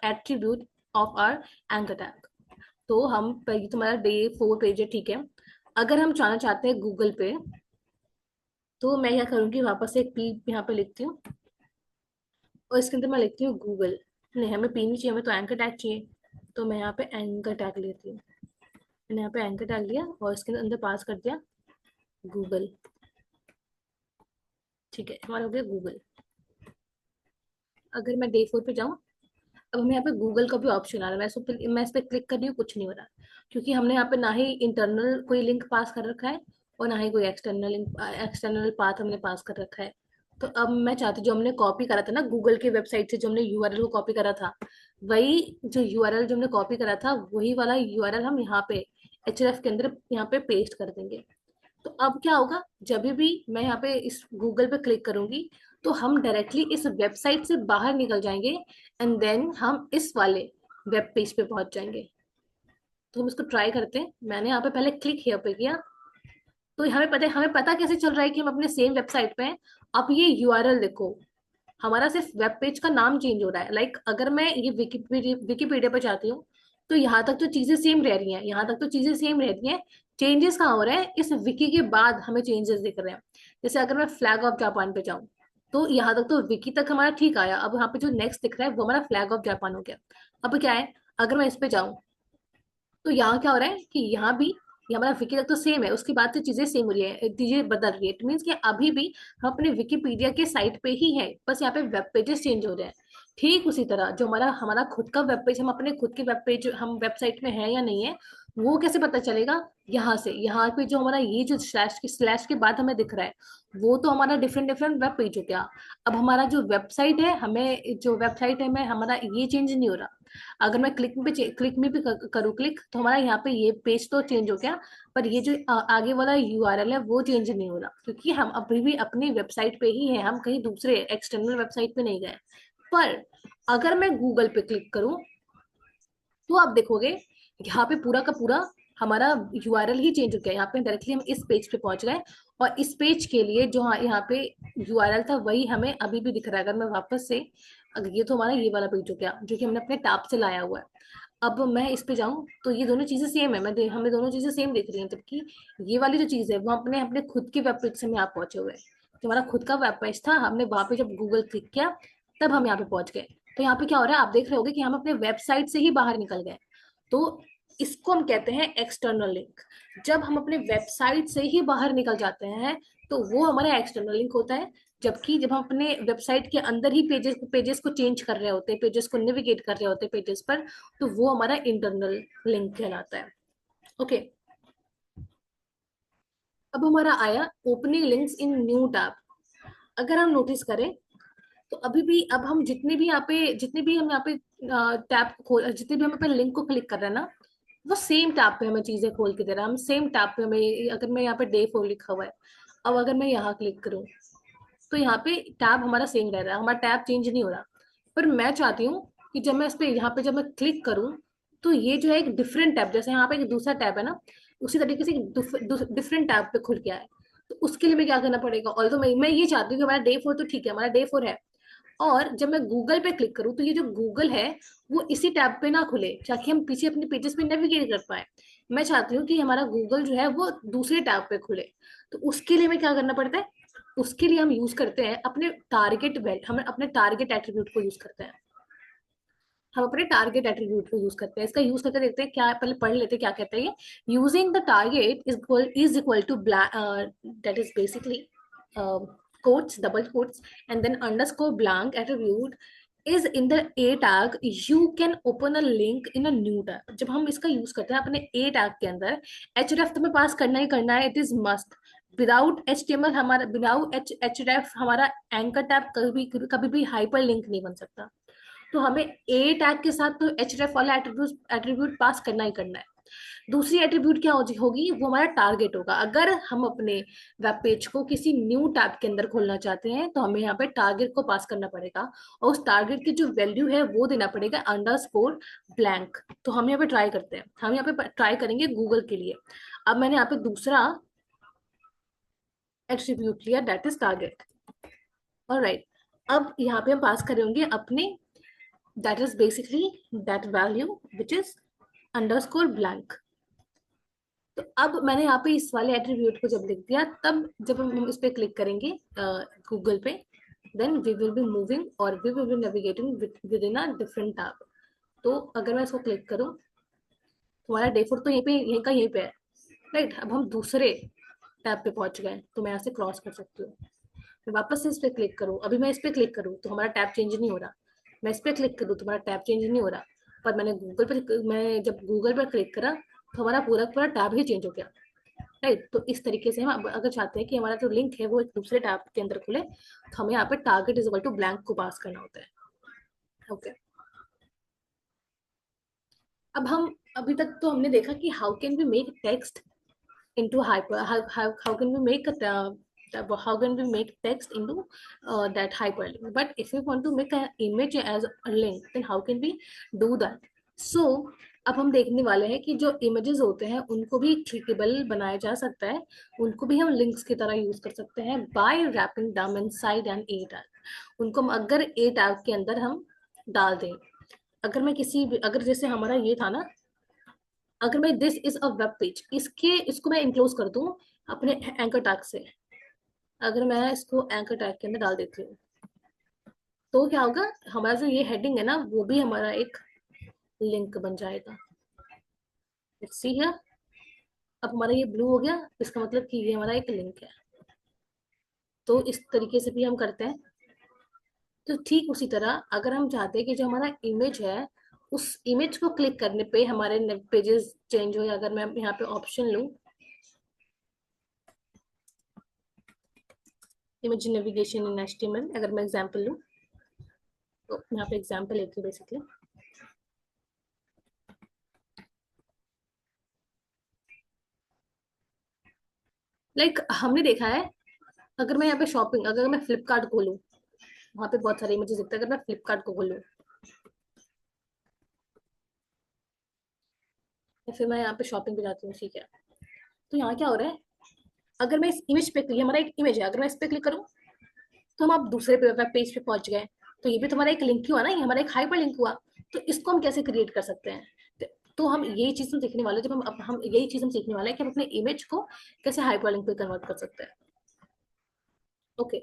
attribute of our anchor tag। तो हम तुम्हारा day 4 पेज है, ठीक है। अगर हम जाना चाहते हैं गूगल पे तो मैं क्या करूंगी, वापस से एक पी यहाँ पे लिखती हूँ और इसके अंदर मैं लिखती हूँ गूगल। नहीं, हमें पी नहीं चाहिए, हमें तो एंकर टैग चाहिए। तो मैं यहाँ पे एंकर टैग लेती हूँ। मैंने यहाँ पे एंकर टैग लिया और इसके अंदर पास कर दिया गूगल, ठीक है, हमारा हो गया गूगल। अगर मैं day 4 पे जाऊँ, अब हमें यहाँ पे गूगल का भी ऑप्शन आ रहा है। मैं इस पे क्लिक कर रही हूँ, कुछ नहीं हो रहा क्योंकि हमने यहाँ पे ना ही इंटरनल कोई लिंक पास कर रखा है और ना ही कोई एक्सटर्नल पाथ हमने पास कर रखा है। तो अब मैं चाहती, जो हमने कॉपी करा था ना गूगल की वेबसाइट से, जो हमने यूआरएल को कॉपी करा था, वही जो यूआरएल जो हमने कॉपी करा था वही वाला यूआरएल हम यहाँ पे एचएफ के अंदर यहाँ पे पेस्ट कर देंगे। तो अब क्या होगा, जब भी मैं यहाँ पे इस गूगल पे क्लिक करूंगी तो हम डायरेक्टली इस वेबसाइट से बाहर निकल जाएंगे। एंड देन हम इस वाले वेब पेज पे पहुंच जाएंगे। तो हम इसको ट्राई करते हैं। मैंने यहाँ पे पहले क्लिक हियर पे किया, तो हमें पता कैसे चल रहा है कि हम अपने सेम वेबसाइट पे हैं। अब ये यूआरएल देखो, हमारा सिर्फ वेब पेज का नाम चेंज हो रहा है। लाइक अगर मैं ये विकीपीडिया पे जाती हूँ, तो यहाँ तक तो चीजें सेम रह रही हैं, यहाँ तक तो चीजें सेम रहती हैं। चेंजेस कहाँ हो रहे हैं, इस विकी के बाद हमें चेंजेस दिख रहे हैं। जैसे अगर मैं फ्लैग ऑफ जापान पे जाऊँ, तो यहाँ तक तो विकी तक हमारा ठीक आया। अब यहाँ पे जो नेक्स्ट दिख रहा है वो हमारा फ्लैग ऑफ जापान हो गया। अब क्या है, अगर मैं इस पे जाऊँ, तो यहाँ क्या हो रहा है कि यहाँ भी ये हमारा विकी तक तो सेम है, उसके बाद से चीजें सेम हो रही है, चीजें बदल रही है। इट मीन्स कि अभी भी हम अपने विकीपीडिया के साइट पे ही है, बस यहाँ पे वेब पेजेस चेंज हो रहे हैं। ठीक उसी तरह जो हमारा हमारा खुद का वेब पेज, हम अपने खुद के वेब पेज, हम वेबसाइट में है या नहीं है, वो कैसे पता चलेगा? यहाँ से, यहाँ पे जो हमारा ये जो स्लैश के बाद हमें दिख रहा है, वो तो हमारा डिफरेंट डिफरेंट वेब पेज हो गया। अब हमारा जो वेबसाइट है, हमें जो वेबसाइट है में हमारा ये चेंज नहीं हो रहा। अगर मैं क्लिक में भी करूँ क्लिक, तो हमारा यहाँ पे ये पेज तो चेंज हो गया, पर ये जो आगे वाला यूआरएल है वो चेंज नहीं हो रहा, क्योंकि हम अभी भी अपनी वेबसाइट पे ही हैं, हम कहीं दूसरे एक्सटर्नल वेबसाइट पे नहीं गए। पर अगर मैं गूगल पे क्लिक करूँ, तो आप देखोगे यहाँ पे पूरा का पूरा हमारा यूआरएल ही चेंज हो गया। यहाँ पे डायरेक्टली हम इस पेज पे पहुंच गए, और इस पेज के लिए जो यहाँ पे यूआरएल था वही हमें अभी भी दिख रहा है। अगर मैं वापस से, अगर ये तो हमारा ये वाला पेज हो गया जो कि हमने अपने टैब से लाया हुआ है। अब मैं इस पे जाऊं, तो ये दोनों चीजें सेम है, हमें दोनों चीजें सेम दिख रही हैं, जबकि ये वाली जो चीज है वो अपने अपने खुद के वेब पेज से हम यहाँ पहुंचे हुए हैं। जो हमारा खुद का वेब पेज था, हमने वहां पे जब गूगल क्लिक किया, तब हम यहाँ पे पहुंच गए। तो यहाँ पे क्या हो रहा है, आप देख रहे होगे कि हम अपने वेबसाइट से ही बाहर निकल गए। तो इसको हम कहते हैं एक्सटर्नल लिंक। जब हम अपने वेबसाइट से ही बाहर निकल जाते हैं, तो वो हमारा एक्सटर्नल लिंक होता है। जबकि जब हम अपने वेबसाइट के अंदर ही पेजेस पेजेस को चेंज कर रहे होते हैं, पेजेस को नेविगेट कर रहे होते हैं पेजेस पर, तो वो हमारा इंटरनल लिंक कहलाता है। ओके, अब हमारा आया opening links in new tab. अगर हम नोटिस करें, तो अभी भी अब हम जितने भी हम यहाँ पे टैब खोल, जितने भी हम अपने लिंक को क्लिक कर रहे हैं ना, वो सेम टैब पे हमें चीजें खोल के दे रहा है। हम सेम टैब पे हमें, अगर मैं यहाँ पे डे 4 लिखा हुआ है, अब अगर मैं यहाँ क्लिक करूँ, तो यहाँ पे टैब हमारा सेम रह रहा है, हमारा टैब चेंज नहीं हो रहा। पर मैं चाहती हूँ कि जब मैं इस पे यहाँ पे जब मैं क्लिक करूँ, तो ये जो है एक डिफरेंट टैब, जैसे यहाँ पे एक दूसरा टैब है ना, उसी तरीके से डिफरेंट टैब पे खुल गया है। तो उसके लिए मैं क्या करना पड़ेगा? ऑल्दो मैं ये चाहती हूँ कि हमारा डे 4 तो ठीक है, हमारा डे 4 है, और जब मैं गूगल पे क्लिक करूँ, तो ये जो गूगल है वो इसी टैब पे ना खुले, ताकि हम पीछे अपने पेजेस पे नेविगेट कर पाए। मैं चाहती हूँ कि हमारा गूगल जो है वो दूसरे टैब पे खुले। तो उसके लिए हमें क्या करना पड़ता है? उसके लिए हम यूज करते हैं अपने टारगेट वेल हम अपने टारगेट एट्रीब्यूट को यूज करते हैं। हम अपने टारगेट एट्रीब्यूट को यूज करते हैं। इसका यूज करके देखते हैं क्या, पहले पढ़ लेते हैं क्या कहते हैं ये। Using the target is equal to that is basically quotes, double quotes, and then underscore blank attribute is in the a tag. You can open a link in a new tab. जब हम इसका use करते हैं अपने a tag के अंदर, href तो हमें पास करना ही करना है, it is must. Without html हमारा, विदाउट href हमारा एंकर टैब कभी कभी भी हाइपर लिंक नहीं बन सकता। तो हमें ए टैग के साथ तो href वाला एट्रीब्यूट एट्रीब्यूट पास करना ही करना है। दूसरी एट्रीब्यूट क्या होगी, वो हमारा टारगेट होगा। अगर हम अपने वेब पेज को किसी न्यू टैब के अंदर खोलना चाहते हैं, तो हमें यहाँ पे टारगेट को पास करना पड़ेगा, और उस टारगेट की जो वैल्यू है वो देना पड़ेगा अंडरस्कोर ब्लैंक। तो हम यहाँ पे ट्राई करते हैं, हम यहाँ पे ट्राई करेंगे गूगल के लिए। अब मैंने यहाँ पे दूसरा एट्रीब्यूट लिया, दैट इज टारगेट। ऑलराइट, अब यहाँ पे हम पास करेंगे अपने, that is basically that value which is underscore blank. तो अब मैंने यहाँ पे इस वाले एट्रीब्यूट को जब लिख दिया, तब जब हम इस पे क्लिक करेंगे गूगल पे, then we will be moving और we will be navigating within a different tab. तो अगर मैं इसको क्लिक करूँ, तो हमारा डे 4 तो यहीं पे, यहीं का यहीं पे है। राइट, अब हम दूसरे टैब पे पहुंच गए, तो मैं यहाँ से क्रॉस कर सकती हूँ। मैं वापस से इस पे क्लिक करूँ, अभी मैं इस पे क्लिक करूँ तो हमारा टैब चेंज नहीं हो रहा। मैं इस पे क्लिक करूँ तो हमारा टैब चेंज नहीं हो रहा। पर मैं जब गूगल पर क्लिक करा, तो हमारा पूरा पूरा टैब ही चेंज हो गया। राइट, तो इस तरीके से हम अगर चाहते हैं कि हमारा जो लिंक है वो एक दूसरे टैब के अंदर खुले, तो हमें यहाँ पे target is equal to blank को पास करना होता है। ओके, अब हम अभी तक तो हमने देखा कि how can we make text into hyper how can we make how can we make text into that hyperlink? But if we want to make an image as a link, then how can we do that? सो अब हम देखने वाले हैं कि जो images होते हैं उनको भी क्लिकेबल बनाया जा सकता है, उनको भी हम लिंक्स की तरह यूज कर सकते हैं बाय रैपिंग दम इनसाइड एन ए टैग। उनको हम अगर ए टैग के अंदर हम डाल दें, अगर मैं किसी भी, अगर जैसे हमारा ये था ना, अगर मैं this is a web page, इसके इसको मैं इंक्लोज कर दूं अपने एंकर टैग से, अगर मैं इसको एंकर टैग के अंदर डाल देती हूँ, तो क्या होगा, हमारा जो ये हेडिंग है ना वो भी हमारा एक लिंक बन जाएगा। लेट्स सी हियर, अब हमारा ये ब्लू हो गया, इसका मतलब कि ये हमारा एक लिंक है। तो इस तरीके से भी हम करते हैं। तो ठीक उसी तरह अगर हम चाहते हैं कि जो हमारा इमेज है, उस इमेज को क्लिक करने पे हमारे पेजेस चेंज हो, अगर मैं यहाँ पे ऑप्शन लूँ इमेज नेविगेशन इन एचटीएमएल, अगर मैं एग्जांपल लूँ, तो यहाँ पे एग्जांपल लेती हूँ बेसिकली। हमने देखा है, अगर मैं यहाँ पे शॉपिंग, अगर मैं फ्लिपकार्ट खोलूँ, वहां पे बहुत सारे इमेजेस दिखते हैं, अगर मैं फ्लिपकार्ट को खोलूँ या फिर मैं यहाँ पे शॉपिंग पे जाती हूँ, ठीक है, तो यहाँ क्या हो रहा है, अगर मैं इस इमेज पे, ये हमारा एक इमेज है, अगर मैं इस पे क्लिक करूँ तो हम आप दूसरे वेब पेज पे पहुंच गए। तो ये भी तो हमारा एक लिंक ही हुआ ना, ये हमारा एक हाइपर लिंक हुआ। तो इसको हम कैसे क्रिएट कर सकते हैं, तो हम यही चीज हम सीखने वाले हैं, जब हम यही चीज हम सीखने वाले हैं कि हम अपने इमेज को कैसे हाइपर लिंक पे कन्वर्ट कर सकते हैं। ओके,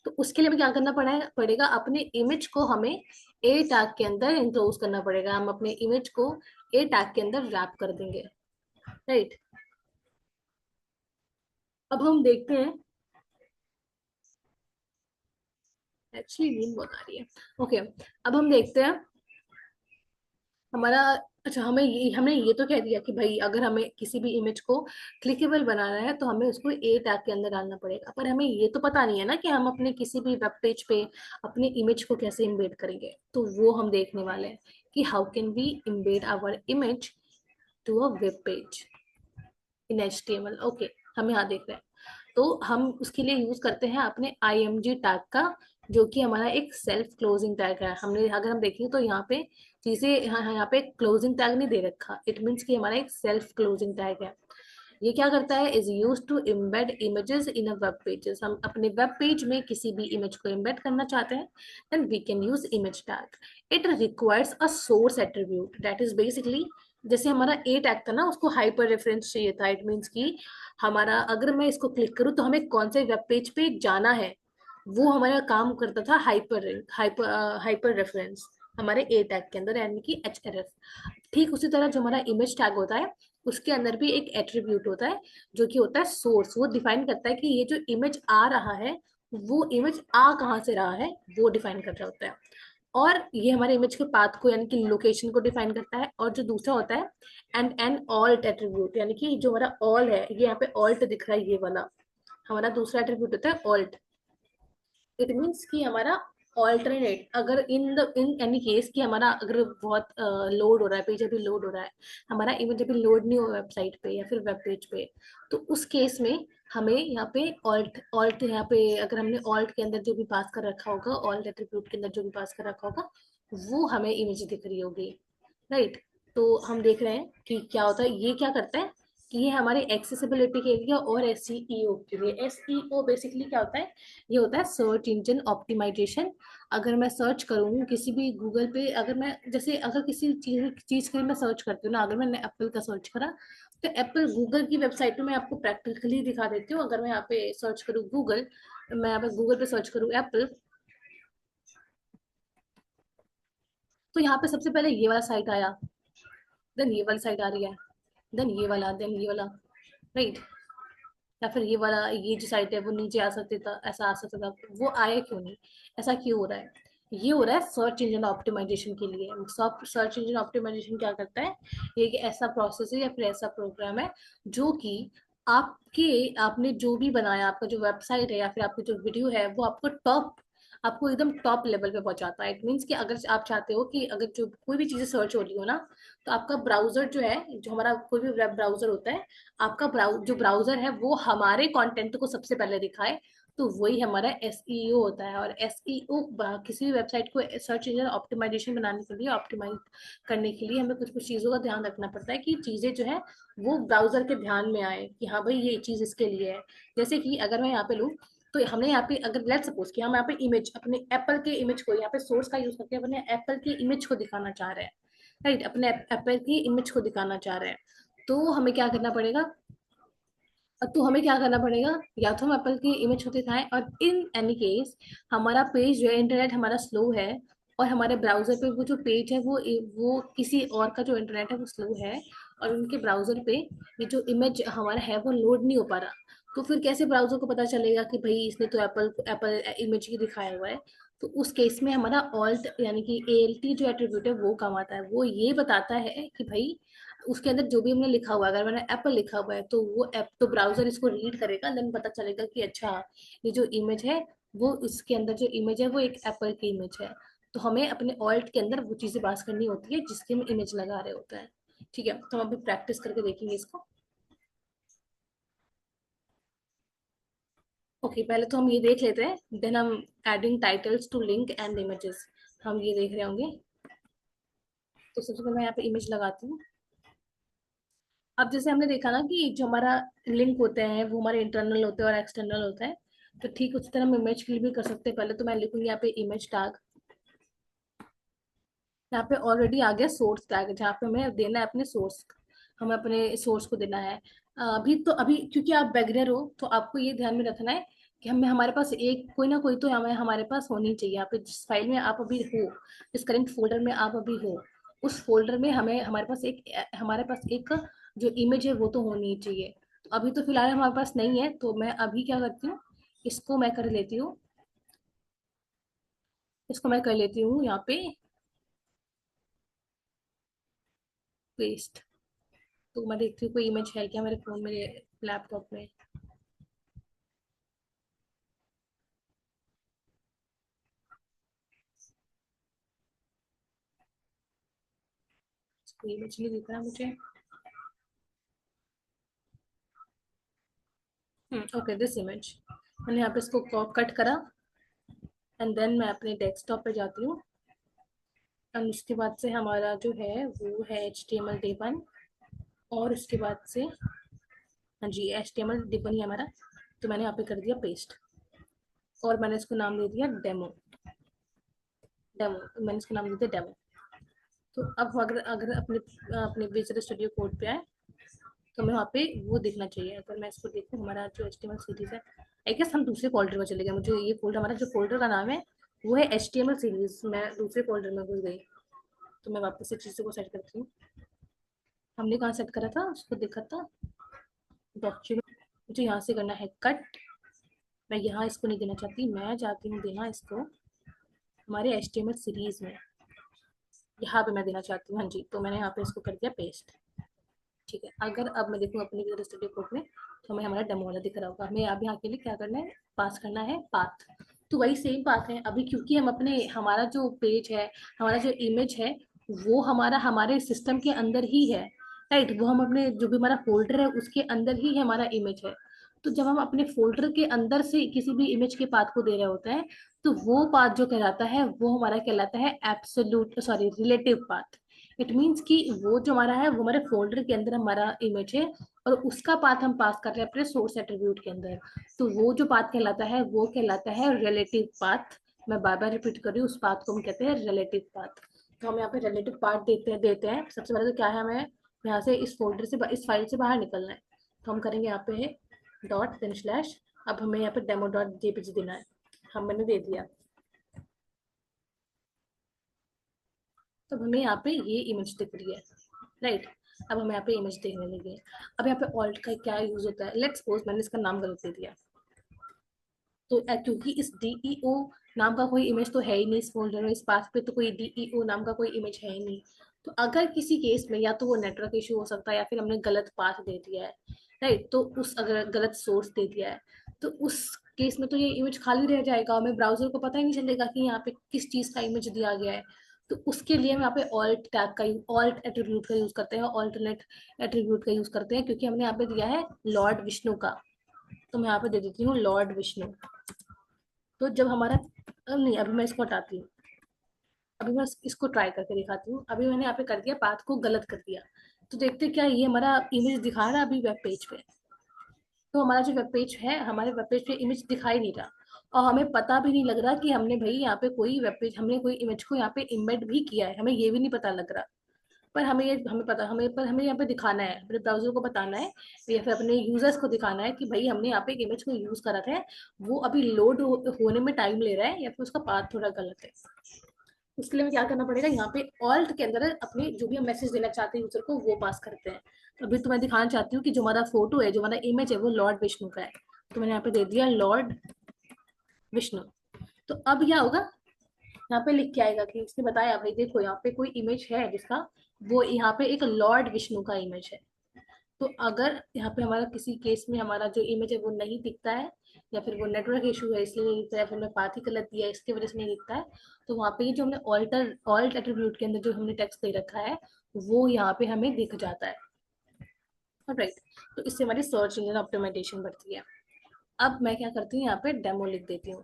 तो उसके लिए हमें क्या करना पड़ेगा, अपने इमेज को हमें ए टैग के अंदर इंक्लोज करना पड़ेगा, हम अपने इमेज को ए टैग के अंदर रैप कर देंगे, राइट। अब हम देखते हैं, एक्चुअली नींद बहुत आ रही है। ओके, अब हम देखते हैं हमारा, अच्छा हमने ये तो कह दिया कि भाई अगर हमें किसी भी इमेज को क्लिकेबल बनाना है तो हमें उसको ए टैग के अंदर डालना पड़ेगा, पर हमें ये तो पता नहीं है ना कि हम अपने किसी भी वेब पेज पे अपने इमेज को कैसे इम्बेड करेंगे। तो वो हम देखने वाले हैं कि how can we embed our image to a web page in HTML। Okay, हम यहाँ देख रहे हैं, तो हम उसके लिए यूज करते हैं अपने IMG टैग का, जो कि हमारा एक सेल्फ क्लोजिंग टैग है। हमने अगर हम देखें तो यहाँ पे चीजें, यहाँ पे क्लोजिंग टैग नहीं दे रखा, इट मीन्स कि हमारा एक सेल्फ क्लोजिंग टैग है। ये क्या करता है, is use to embed images in a web pages. हम अपने वेब पेज में किसी भी इमेज को इम्बेड करना चाहते हैं, then we can use image tag. It requires a source attribute, that is basically, जैसे हमारा ए टैग था ना, उसको हाइपर रेफरेंस चाहिए था। इट मीन्स कि हमारा, अगर मैं इसको क्लिक करूँ तो हमें कौन से वेब पेज पे जाना है, वो हमारा काम करता था हाइपर हाइपर हाइपर रेफरेंस हमारे ए टैग के अंदर, यानी कि HRF। ठीक उसी तरह जो हमारा इमेज टैग होता है, उसके अंदर भी एक एट्रीब्यूट होता है जो कि होता है सोर्स। वो डिफाइन करता है कि ये जो इमेज आ रहा है, वो इमेज आ कहाँ से रहा है, वो डिफाइन कर रहा होता है। और ये हमारे इमेज के पाथ को, यानी कि लोकेशन को डिफाइन करता है। और जो दूसरा होता है एंड एन ऑल्ट एट्रीब्यूट, यानी कि जो हमारा ऑल है, ये यहाँ पे ऑल्ट दिख रहा है, ये वाला हमारा दूसरा एट्रीब्यूट होता है ऑल्ट। इट मीन्स कि हमारा ऑल्टरनेट, अगर इन एनी केस कि हमारा अगर बहुत लोड हो रहा है, पेज अभी लोड हो रहा है, हमारा इमेज अभी लोड नहीं हो वेबसाइट पे या फिर वेब पेज पे, तो उस केस में हमें यहाँ पे ऑल्ट ऑल्ट यहाँ पे अगर हमने ऑल्ट के अंदर जो भी पास कर रखा होगा, ऑल्ट एट्रीब्यूट के अंदर जो भी पास कर रखा होगा, वो हमें इमेज दिख रही होगी, राइट। तो हम देख रहे हैं कि क्या होता है, ये क्या करता है कि ये हमारे एक्सेसिबिलिटी के लिए और SEO के लिए, SEO बेसिकली क्या होता है, ये होता है सर्च इंजन ऑप्टिमाइजेशन। अगर मैं सर्च करूँ किसी भी गूगल पे, अगर मैं जैसे अगर किसी चीज के लिए मैं सर्च करती हूँ ना, अगर मैंने एप्पल का सर्च करा, तो एप्पल गूगल की वेबसाइट पे मैं आपको प्रैक्टिकली दिखा देती हूँ। अगर मैं यहाँ पे सर्च करूँ गूगल, मैं यहाँ पे गूगल पे सर्च करूँ एप्पल, तो यहाँ पे सबसे पहले ये वाला साइट आया, देन ये वाली साइट आ रही है, देन ये वाला, देन ये वाला, राइट। या फिर ये वाला, ये जो साइट है वो नीचे आ सकती था, ऐसा आ सकता था, वो आया क्यों नहीं, ऐसा क्यों हो रहा है, ये हो रहा है सर्च इंजन ऑप्टिमाइजेशन के लिए। सर्च इंजन ऑप्टिमाइजेशन क्या करता है, ये एक ऐसा प्रोसेस है या फिर ऐसा प्रोग्राम है जो कि आपके, आपने जो भी बनाया, आपका जो वेबसाइट है या फिर आपकी जो वीडियो है, वो आपको टॉप, आपको एकदम टॉप लेवल पे पहुंचाता है। इट मीन्स कि अगर आप चाहते हो कि अगर जो कोई भी चीजें सर्च हो रही हो ना, तो आपका ब्राउजर जो है, जो हमारा कोई भी वेब ब्राउजर होता है, आपका जो ब्राउजर है वो हमारे कंटेंट को सबसे पहले दिखाए, तो वही हमारा एसईओ होता है। और एसईओ किसी भी वेबसाइट को सर्च इंजन ऑप्टिमाइजेशन बनाने के लिए, ऑप्टिमाइज करने के लिए हमें कुछ कुछ चीज़ों का ध्यान रखना पड़ता है कि चीज़ें जो है वो ब्राउजर के ध्यान में आए कि हाँ भाई ये चीज़ इसके लिए है। जैसे कि अगर मैं यहाँ पे लूँ, तो हमने यहाँ पे अगर लेट सपोज कि हम यहाँ पे इमेज अपने एप्पल के इमेज को यहाँ पे सोर्स का यूज करके अपने एप्पल की इमेज को दिखाना चाह रहे हैं, राइट, अपने एप्पल की इमेज को दिखाना चाह रहे हैं, तो हमें क्या करना पड़ेगा? तो हमें क्या करना पड़ेगा? या तो हम एप्पल की इमेज को दिखाएं, और इन एनी केस हमारा पेज जो है, इंटरनेट हमारा स्लो है, और हमारे ब्राउजर पे वो जो पेज है वो किसी और का जो इंटरनेट है वो स्लो है, और उनके ब्राउजर पे ये जो इमेज हमारा है वो लोड नहीं हो पा रहा, तो फिर कैसे ब्राउजर को पता चलेगा कि भाई इसने तो एप्पल एप्पल इमेज ही दिखाया हुआ है? तो उस केस में हमारा ऑल्ट यानी कि एएलटी जो एट्रीब्यूट है वो काम आता है। वो ये बताता है कि भाई उसके अंदर जो भी हमने लिखा हुआ है, अगर मैंने एप्पल लिखा हुआ है तो वो ऐप तो ब्राउजर इसको रीड करेगा, देन पता चलेगा कि अच्छा ये जो इमेज है वो इसके अंदर जो इमेज है वो एक एप्पल की इमेज है। तो हमें अपने ऑल्ट के अंदर वो चीजें पास करनी होती है जिसकी हम इमेज लगा रहे होते हैं। ठीक है, तो हम अभी प्रैक्टिस करके देखेंगे इसको। ओके, पहले तो हम ये देख लेते हैं, देन हम adding titles to link and images, हम ये देख रहे होंगे। तो सबसे पहले मैं यहाँ पे इमेज लगाती हूँ। अब जैसे हमने देखा ना कि जो हमारा लिंक होते हैं वो हमारे इंटरनल होते हैं और एक्सटर्नल होता है, तो ठीक उसी तरह हम इमेज के लिए भी कर सकते हैं। पहले तो मैं लिखूंगी यहाँ पे इमेज टैग। यहाँ पे ऑलरेडी आ गया सोर्स टैग, जहाँ पे हमें देना है अपने सोर्स, हमें अपने सोर्स को देना है। अभी क्योंकि आप बिगिनर हो तो आपको ये ध्यान में रखना है कि हमें हमारे पास एक कोई ना कोई तो हमें हमारे पास होनी चाहिए। यहाँ पे जिस फाइल में आप अभी हो, जिस करंट फोल्डर में आप अभी हो, उस फोल्डर में हमें हमारे पास एक जो इमेज है वो तो होनी ही चाहिए। तो अभी तो फिलहाल हमारे पास नहीं है, तो मैं अभी क्या करती हूँ, इसको मैं कर लेती हूँ, इसको मैं कर लेती हूँ यहाँ पे पेस्ट। तो मैं देखती हूँ कोई इमेज है क्या मेरे फोन, मेरे लैपटॉप में। कोई इमेज नहीं दिख रहा मुझे। ओके, दिस इमेज मैंने यहाँ पे इसको कट करा, एंड देन मैं अपने डेस्कटॉप पे जाती हूँ। एंड उसके बाद से हमारा जो है वो है HTML D1, और उसके बाद से हाँ जी HTML D1 ही हमारा। तो मैंने यहाँ पे कर दिया पेस्ट, और मैंने इसको नाम दे दिया डेमो। मैंने इसको नाम दे दिया डेमो। तो अब अगर अगर अपने अपने विजुअल स्टूडियो कोड पे आए, तो हमें वहाँ पे वो देखना चाहिए। अगर मैं इसको देखूँ, हमारा जो HTML सीरीज है, आई गेस हम दूसरे फोल्डर में चले गए। मुझे ये फोल्डर, हमारा जो फोल्डर का नाम है वो है HTML सीरीज, मैं दूसरे फोल्डर में घुस गई। तो मैं वापस से चीज़ों को सेट करती हूँ। हमने कहाँ सेट करा था उसको देखा था, डॉक्यूमेंट। मुझे यहाँ से करना है कट। मैं यहाँ इसको नहीं देना चाहती, मैं चाहती हूँ देना इसको हमारे HTML सीरीज में, यहाँ पे मैं देना चाहती हूँ। हाँ जी, तो मैंने यहाँ पे इसको कर दिया पेस्ट। ठीक है, अगर अब मैं देखूँ अपने विजुअल स्टूडियो कोड में, तो हमें हमारा डेमो वाला दिख रहा होगा। हमें अभी यहाँ के लिए क्या करना है, पास करना है पाथ। तो वही सेम पाथ है अभी, क्योंकि हम अपने हमारा जो पेज है, हमारा जो इमेज है, वो हमारा हमारे सिस्टम के अंदर ही है, राइट। वो हम अपने जो भी हमारा फोल्डर है उसके अंदर ही है हमारा इमेज है। तो जब हम अपने फोल्डर के अंदर से किसी भी इमेज के पाथ को दे रहे होते हैं, तो वो पाथ जो कहलाता है वो हमारा कहलाता है absolute sorry relative path. It means कि वो जो हमारा है वो हमारे फोल्डर के अंदर हमारा इमेज है, और उसका पाथ हम पास कर रहे हैं अपने सोर्स एट्रीब्यूट के अंदर। तो वो जो पाथ कहलाता है वो कहलाता है रिलेटिव पाथ। मैं बार बार रिपीट कर रही हूँ, उस पाथ को हम कहते हैं रिलेटिव पाथ। तो हम यहाँ पे रिलेटिव पाथ देते हैं। सबसे पहले तो क्या है, हमें यहाँ से इस फोल्डर से इस फाइल से बाहर निकलना है। तो हम करेंगे यहाँ पे डॉट देन स्लैश। अब हमें यहाँ पे डेमो डॉट जेपीजी देना है, हम मैंने दे दिया। तो हमें यहाँ पे ये इमेज दिख रही है, राइट। अब हम यहाँ पे इमेज देखने लगे। अब यहाँ पे ऑल्ट का क्या यूज होता है, लेट्स सपोज मैंने इसका नाम गलत दे दिया। तो क्योंकि इस डीईओ नाम का कोई इमेज तो है ही नहीं इस फोल्डर में, इस पाथ पे तो कोई डीईओ नाम का कोई इमेज है ही नहीं। तो अगर किसी केस में या तो वो नेटवर्क इशू हो सकता है, या फिर हमने गलत पाथ दे दिया है, राइट, तो उस अगर गलत सोर्स दे दिया है, तो उस केस में तो ये इमेज खाली रह जाएगा, हमें ब्राउजर को पता ही नहीं चलेगा कि यहाँ पे किस चीज का इमेज दिया गया है। तो उसके लिए हम यहाँ पे ऑल्ट टैग का ऑल्ट एट्रीब्यूट का यूज करते हैं, ऑल्टरनेट एट्रीब्यूट का यूज करते हैं, क्योंकि हमने यहाँ पे दिया है लॉर्ड विष्णु का। तो मैं यहाँ पे दे देती हूँ लॉर्ड विष्णु। तो जब हमारा, अब नहीं, अभी मैं इसको हटाती हूँ। अभी मैं इसको ट्राई करके दिखाती हूँ। अभी मैंने यहाँ पे कर दिया, पाथ को गलत कर दिया। तो देखते क्या, ये हमारा इमेज दिखा रहा है अभी वेब पेज पे। तो हमारा जो वेब पेज है, हमारे वेब पेज पे इमेज दिखाई नहीं रहा। और हमें पता भी नहीं लग रहा कि हमने भाई यहाँ पे कोई वेब पेज, हमने कोई इमेज को यहाँ पे इम्बेड भी किया है, हमें ये भी नहीं पता लग रहा। पर हमें ये, हमें पता, हमें यहाँ पे दिखाना है, अपने ब्राउजर को बताना है या फिर अपने यूजर्स को दिखाना है कि भाई हमने यहाँ पे एक इमेज को यूज करा था, वो अभी होने में टाइम ले रहा है या फिर उसका पाथ थोड़ा गलत है। उसके लिए हमें क्या करना पड़ेगा, यहाँ पे ऑल्ट के अंदर अपने जो भी हम मैसेज देना चाहते हैं यूजर को, वो पास करते हैं। तो अभी तो मैं दिखाना चाहती हूँ कि जो हमारा फोटो है, जो हमारा इमेज है, वो लॉर्ड विष्णु का है। तो मैंने यहाँ पे दे दिया लॉर्ड विष्णु। तो अब क्या होगा, यहाँ पे लिख के आएगा कि इसने बताया भाई देखो यहाँ पे कोई इमेज है जिसका, वो यहाँ पे एक लॉर्ड विष्णु का इमेज है। तो अगर यहाँ पे हमारा किसी केस में हमारा जो इमेज है वो नहीं दिखता है, या फिर वो नेटवर्क इशू है इसलिए नहीं दिखता है, या फिर मैं पाथ ही गलत दिया है इसकी वजह से नहीं दिखता है, तो वहाँ पे ये जो हमने ऑल्ट एट्रीब्यूट के अंदर जो हमने टेक्स्ट दे रखा है, वो यहाँ पे हमें दिख जाता है। राइट। तो इससे हमारी सर्च इंजन ऑप्टिमाइजेशन बढ़ती है। अब मैं क्या करती हूँ, यहाँ पे डेमो लिख देती हूँ।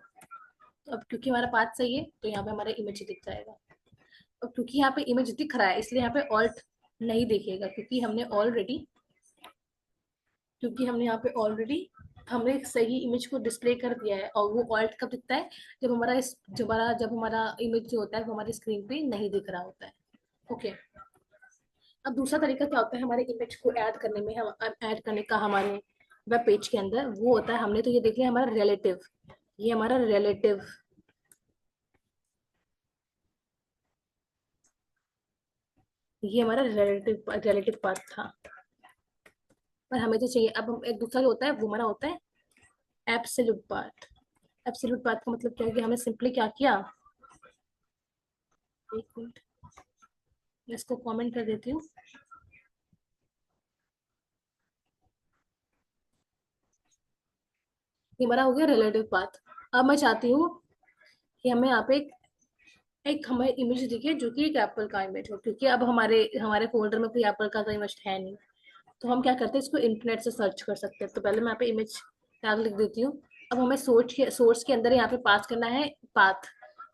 तो अब क्योंकि हमारा पाथ सही है, तो यहाँ पे हमारा इमेज दिख जाएगा। और क्योंकि यहाँ पे इमेज दिख रहा है, इसलिए यहाँ पे ऑल्ट नहीं दिखेगा, क्योंकि हमने यहाँ पे ऑलरेडी हमने एक सही इमेज को डिस्प्ले कर दिया है। और वो ऑल्ट कब दिखता है, जब हमारा इमेज जो होता है वो हमारी स्क्रीन पे नहीं दिख रहा होता है। ओके। अब दूसरा तरीका क्या होता है हमारे इमेज को ऐड करने में, हम ऐड करने का हमारे वेब पेज के अंदर, वो होता है, हमने तो ये देख लिया हमारा रिलेटिव, ये हमारा रिलेटिव, ये हमारा रिलेटिव रिलेटिव पार्ट था। पर हमें तो चाहिए, अब हम एक दूसरा जो होता है वो हमारा होता है एब्सोल्यूट पार्ट। एब्सोल्यूट पार्ट का मतलब क्या है कि हमें सिंपली क्या किया, एक मिनट मैं इसको कमेंट कर देती हूँ। ये हमारा हो गया रिलेटिव पाथ। अब मैं चाहती हूँ कि हमें यहाँ पे एक हमें इमेज दिखे जो कि एक एप्पल का इमेज हो, क्योंकि अब हमारे हमारे फोल्डर में कोई एप्पल का तो इमेज है नहीं। तो हम क्या करते हैं, इसको इंटरनेट से सर्च कर सकते हैं। तो पहले मैं यहाँ पे इमेज टैग लिख देती हूँ। अब हमें सोर्स के अंदर यहाँ पे पास करना है पाथ,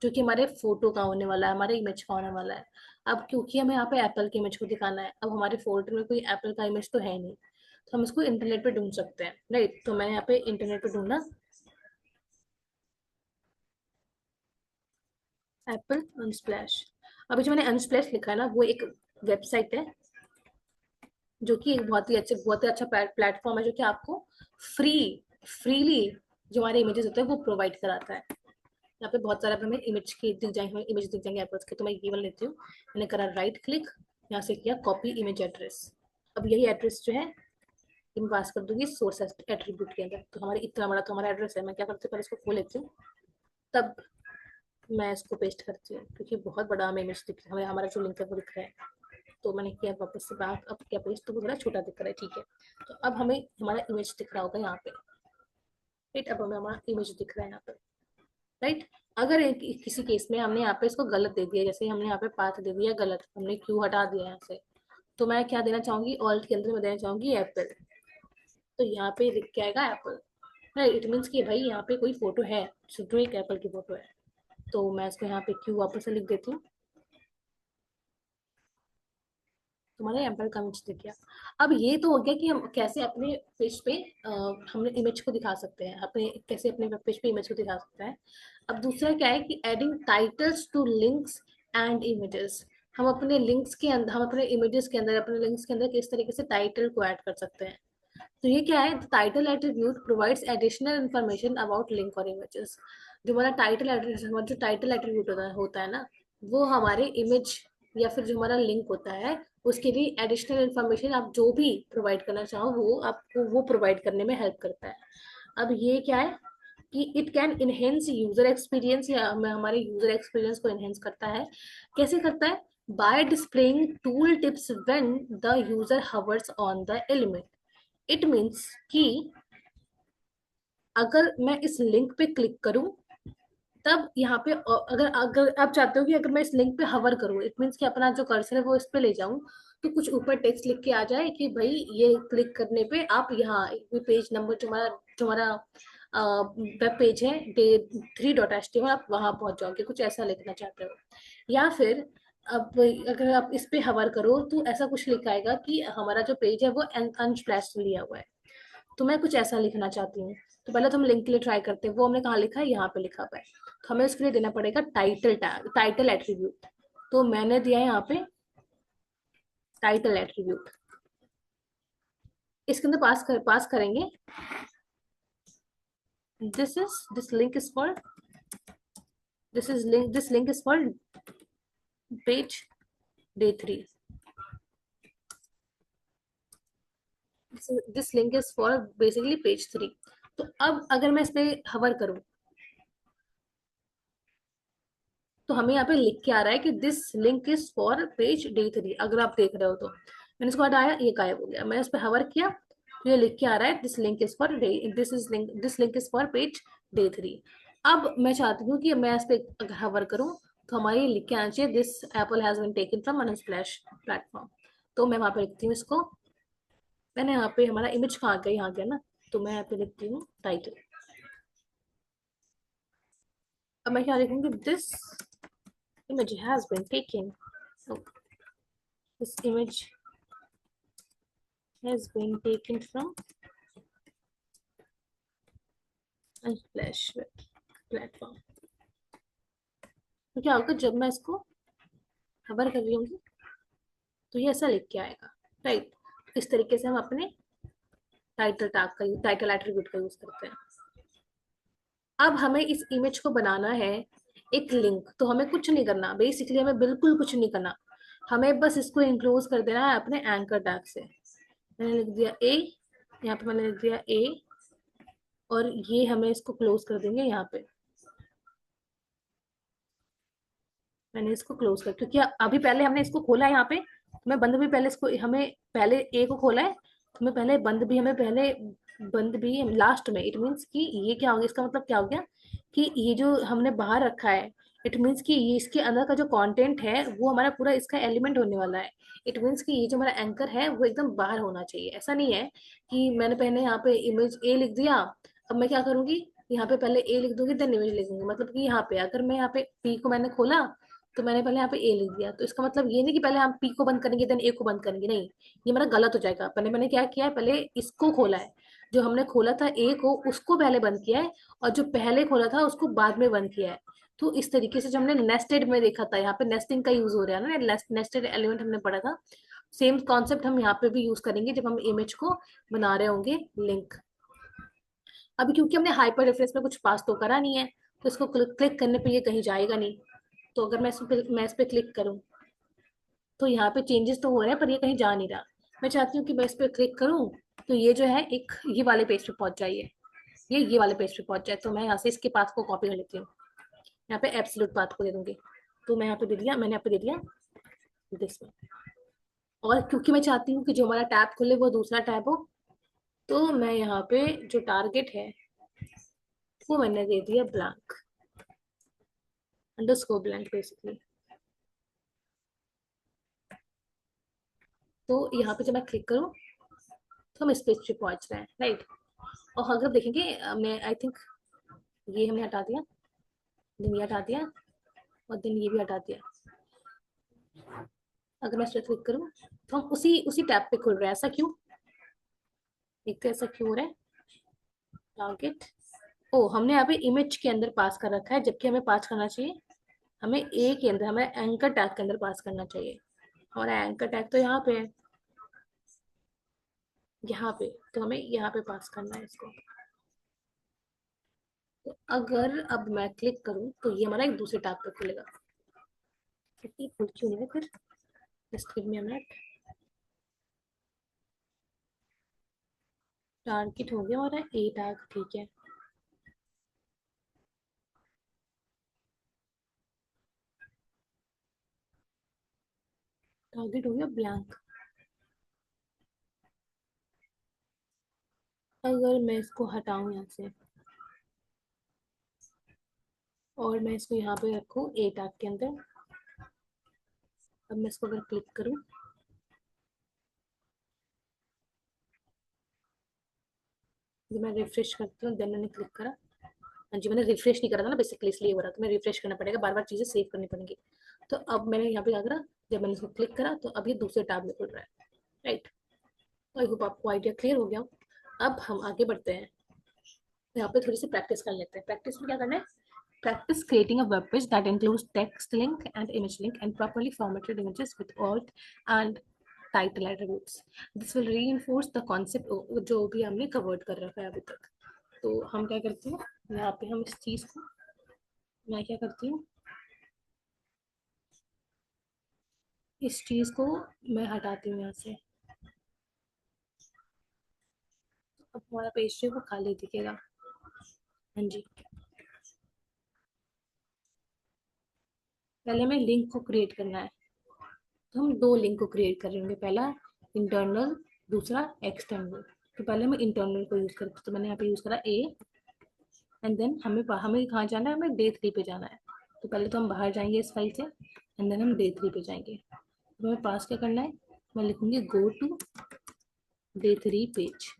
जो कि हमारे फोटो का होने वाला है, हमारे इमेज का होने वाला है। अब क्योंकि हमें यहाँ पे एप्पल के इमेज को दिखाना है, अब हमारे फोल्डर में कोई एप्पल का इमेज तो है नहीं, तो हम इसको इंटरनेट पे ढूंढ सकते हैं। राइट। तो मैंने यहाँ पे इंटरनेट पे ढूंढा एप्पल अनस्प्लैश। अभी जो मैंने अनस्प्लैश लिखा है ना, वो एक वेबसाइट है, जो कि एक बहुत ही अच्छा प्लेटफॉर्म है, जो कि आपको फ्री फ्रीली जो हमारे इमेजेस होते हैं वो प्रोवाइड कराता है। यहाँ पे बहुत सारे हमें इमेज के दिख जाएंगे, हमें इमेज दिख जाएंगे एप्पल्स के। तो मैं ये वाला लेती हूँ। मैंने करा राइट क्लिक, यहाँ से किया कॉपी इमेज एड्रेस। अब यही एड्रेस जो है ये मैं पास कर दूंगी सोर्स एट्रीब्यूट के अंदर। तो हमारे इतना बड़ा तो हमारा एड्रेस है, मैं क्या करती हूँ पहले इसको खोल लेती हूँ, तब मैं इसको पेस्ट करती हूँ, क्योंकि बहुत बड़ा हमें इमेज दिख रहा है, हमें हमारा जो लिंक है वो दिख रहा है। तो मैंने किया वापस से बैक, अब क्या पेज, तो वो थोड़ा छोटा दिख रहा है, ठीक है। तो अब हमें हमारा इमेज दिख रहा होगा यहाँ पे। राइट। अब हमें हमारा इमेज दिख रहा है यहाँ पे। राइट। अगर किसी केस में हमने यहाँ पे इसको गलत दे दिया, जैसे हमने यहाँ पे पाथ दे दिया गलत, हमने क्यू हटा दिया यहाँ से, तो मैं क्या देना चाहूंगी, ऑल्ट के अंदर मैं देना चाहूंगी एप्पल। तो यहाँ पे लिख के आएगा एप्पल। राइट। इट मीन्स कि भाई यहाँ पे कोई फोटो है, जो एक एप्पल की फोटो है। तो मैं इसको यहाँ पे क्यू वापस से लिख देती हूँ। तुम्हारे एम्पल का इमेज दिख गया। अब ये तो हो गया कि हम कैसे अपने पेज पे हमने इमेज को दिखा सकते हैं, अपने कैसे अपने वेब पेज पे इमेज को दिखा सकते हैं। अब दूसरा क्या है कि adding titles to links and images. हम अपने लिंक्स के अंदर, हम अपने इमेजेस के अंदर, अपने लिंक्स के अंदर किस तरीके से टाइटल को ऐड कर सकते हैं। तो ये क्या है, title attribute provides additional information about link और इमेजेस। जो हमारा टाइटल एट्रीब्यूट, हमारा जो टाइटल एट्रीब्यूट होता है ना, वो हमारे इमेज या फिर जो हमारा लिंक होता है उसके लिए एडिशनल इन्फॉर्मेशन आप जो भी प्रोवाइड करना चाहो वो आपको वो प्रोवाइड करने में हेल्प करता है। अब ये क्या है कि it can enhance user experience, या हमारे यूजर एक्सपीरियंस को इनहेंस करता है। कैसे करता है, by displaying tool tips when the user hovers on the element. It means कि अगर मैं इस लिंक पे क्लिक करूं, तब यहाँ पे अगर अगर आप चाहते हो कि अगर मैं इस लिंक पे हवर करूँ, इट मीन्स कि अपना जो कर्सर है वो इस पे ले जाऊं, तो कुछ ऊपर टेक्स्ट लिख के आ जाए कि भाई ये क्लिक करने पे आप यहाँ पेज नंबर जो हमारा वेब पेज है day3.html, आप वहां पहुंच जाओगे, कुछ ऐसा लिखना चाहते हो। या फिर अब अगर आप इस पे हवर करो तो ऐसा कुछ लिखा आएगा कि हमारा जो पेज है वो अनस्प्लैश लिया हुआ है, तो मैं कुछ ऐसा लिखना चाहती हूँ। तो पहले तो हम लिंक के लिए ट्राई करते हैं, वो हमने कहाँ लिखा है, यहाँ पे लिखा हुआ है। तो हमें उसके लिए देना पड़ेगा टाइटल टैग, टाइटल एट्रीब्यूट। तो मैंने दिया है यहाँ पे टाइटल एट्रीब्यूट। इसके अंदर पास करेंगे this link is for this link is for page day3, this link is for basically page 3। तो अब अगर मैं इस पे हवर करूं तो हमें यहाँ पे लिख के आ रहा है कि this link is for page day3, अगर आप देख रहे हो तो। मैंने इसको हटाया, ये गायब हो गया। मैंने इस पे हवर किया तो ये लिख के आ रहा है this link is for this link is for page day3। अब मैं चाहती हूँ कि मैं इस पे अगर हवर करूँ तो हमारे ये लिख के आना चाहिए this apple has been taken from Unsplash platform. तो मैं वहां पे लिखती हूँ इसको। मैंने यहाँ पे हमारा इमेज कहाँ गया, यहाँ गया ना, तो मैं यहाँ पे लिखती हूँ टाइटल। अब मैं क्या लिखूंगी, this image has been taken, oh, this image has been taken from Unsplash platform। तो क्या होगा जब मैं इसको खबर कर रही होंगी तो ये ऐसा लिख के आएगा, राइट। इस तरीके से हम अपने टाइटल एट्रीब्यूट का यूज करते हैं। अब हमें इस इमेज को बनाना है एक लिंक, तो हमें कुछ नहीं करना, बेसिकली हमें बिल्कुल कुछ नहीं करना। हमें बस इसको इंक्लोज कर देना है अपने एंकर टैग से। मैंने लिख दिया ए, यहाँ पे मैंने लिख दिया ए, और ये हमें इसको क्लोज कर देंगे यहाँ पे। मैंने इसको क्लोज कर, क्योंकि अभी पहले हमने इसको खोला है यहाँ पे, तो मैं बंद भी पहले इसको, हमें पहले ए को खोला है तो मैं पहले बंद भी, हमें पहले बंद भी लास्ट में। इट मीन्स कि ये क्या हो गया, इसका मतलब क्या हो गया कि ये जो हमने बाहर रखा है, इट मीन्स कि ये इसके अंदर का जो कंटेंट है वो हमारा पूरा इसका एलिमेंट होने वाला है। इट मीन्स कि ये जो हमारा एंकर है वो एकदम बाहर होना चाहिए। ऐसा नहीं है कि मैंने पहले यहाँ पे इमेज ए लिख दिया, अब मैं क्या करूंगी, यहाँ पे पहले ए लिख दूंगी देन इमेज लिखूंगी। मतलब कि यहाँ पे अगर मैं यहाँ पे पी को मैंने खोला तो मैंने पहले यहाँ पे ए लिख दिया, तो इसका मतलब ये नहीं कि पहले हम पी को बंद करेंगे देन ए को बंद करेंगे, नहीं, ये मेरा गलत हो जाएगा। पहले मैंने क्या किया है, पहले इसको खोला है, जो हमने खोला था ए को उसको पहले बंद किया है, और जो पहले खोला था उसको बाद में बंद किया है। तो इस तरीके से जो हमने नेस्टेड में देखा था, यहाँ पे नेस्टिंग का यूज हो रहा है ना, नेस्टेड एलिमेंट हमने पढ़ा था। सेम कॉन्सेप्ट हम यहाँ पे भी यूज करेंगे जब हम इमेज को बना रहे होंगे लिंक। अभी क्योंकि हमने हाइपर रेफरेंस में कुछ पास तो करा नहीं है, तो इसको क्लिक करने पे ये कहीं जाएगा नहीं। तो अगर मैं इस पे क्लिक करूं तो यहाँ पे चेंजेस तो हो रहे हैं पर ये कहीं जा नहीं रहा। मैं चाहती हूँ कि मैं इस पे क्लिक करूँ तो ये जो है एक ये वाले पेज पे पहुंच जाइए, ये वाले पेज पे पहुंच जाए। तो मैं यहाँ से इसके पाथ को कॉपी कर लेती हूँ, यहाँ पे एब्सोल्यूट पाथ को दे दूंगी। तो मैं यहाँ पे दे दिया, मैंने यहाँ पे दे दिया दिस में। और क्योंकि मैं चाहती हूँ कि जो हमारा टैब खुले वो दूसरा टैब हो, तो मैं यहाँ पे जो टारगेट है वो मैंने दे दिया ब्लैंक, अंडरस्कोर ब्लैंक बेसिकली। तो यहाँ पे जब मैं क्लिक करूँ तो हम इस पेज पे पहुंच रहे हैं, राइट। और अगर देखेंगे मैं आई थिंक ये हमने हटा दिया, देन ये हटा दिया, और देन ये भी हटा दिया। अगर मैं इस पर क्लिक करूँ तो हम उसी उसी टैब पे खुल रहे हैं। ऐसा क्यों, देखते हैं ऐसा क्यों हो रहा है। टारगेट, ओ हमने यहाँ पे इमेज के अंदर पास कर रखा है, जबकि हमें पास करना चाहिए, हमें ए के अंदर, हमें एंकर टैग के अंदर पास करना चाहिए। हमारा एंकर टैग तो यहाँ पे है, यहाँ पे, तो हमें यहाँ पे पास करना है इसको। तो अगर अब मैं क्लिक करूँ तो ये हमारा एक दूसरे टैब पे खुलेगा। कितनी खुल क्यों नहीं है फिर, just give me a minute. Target हो गया हमारा ए टैग, ठीक है। टारगेट हो गया ब्लैंक। अगर मैं इसको हटाऊं यहाँ से और मैं इसको यहाँ पे रखूँ ए टैग के अंदर, अब मैं इसको अगर क्लिक करूँ जब मैं रिफ्रेश करती हूँ देन मैंने क्लिक करा। हाँ जी, मैंने रिफ्रेश नहीं करा था ना बेसिकली, इसलिए हो रहा था। मैं रिफ्रेश करना पड़ेगा, बार बार चीजें सेव करनी पड़ेंगी। तो अब मैंने यहाँ पे क्या करा, जब मैंने इसको क्लिक करा तो अब ये दूसरे टैब में खुल रहा है। राइट, तो आई होप आपको आइडिया क्लियर हो गया। अब हम आगे बढ़ते हैं, यहाँ पे थोड़ी सी प्रैक्टिस कर लेते हैं। प्रैक्टिस में क्या करना है, practice creating a web page that includes text link and image link and properly formatted images with alt and title attributes. This will reinforce the concept जो भी हमने covered कर रखा है अभी तक। तो हम क्या करते हैं, यहाँ पे हम इस चीज को, मैं क्या करती हूँ, इस चीज को मैं हटाती हूँ यहाँ से। अब हमारा पेज जो है वो खाली दिखेगा। हाँ जी, पहले हमें लिंक को क्रिएट करना है। तो हम दो लिंक को क्रिएट कर रहे होंगे, पहला इंटरनल, दूसरा एक्सटर्नल। तो पहले हम इंटरनल को यूज करते, तो मैंने यहाँ पे यूज करा ए, एंड देन हमें कहाँ जाना है, हमें डे 3 पे जाना है। तो पहले तो हम बाहर जाएंगे इस फाइल से, एंड देन हम डे 3 पे जाएंगे। तो हमें पास क्या करना है, मैं लिखूंगी गो टू डे 3 पेज।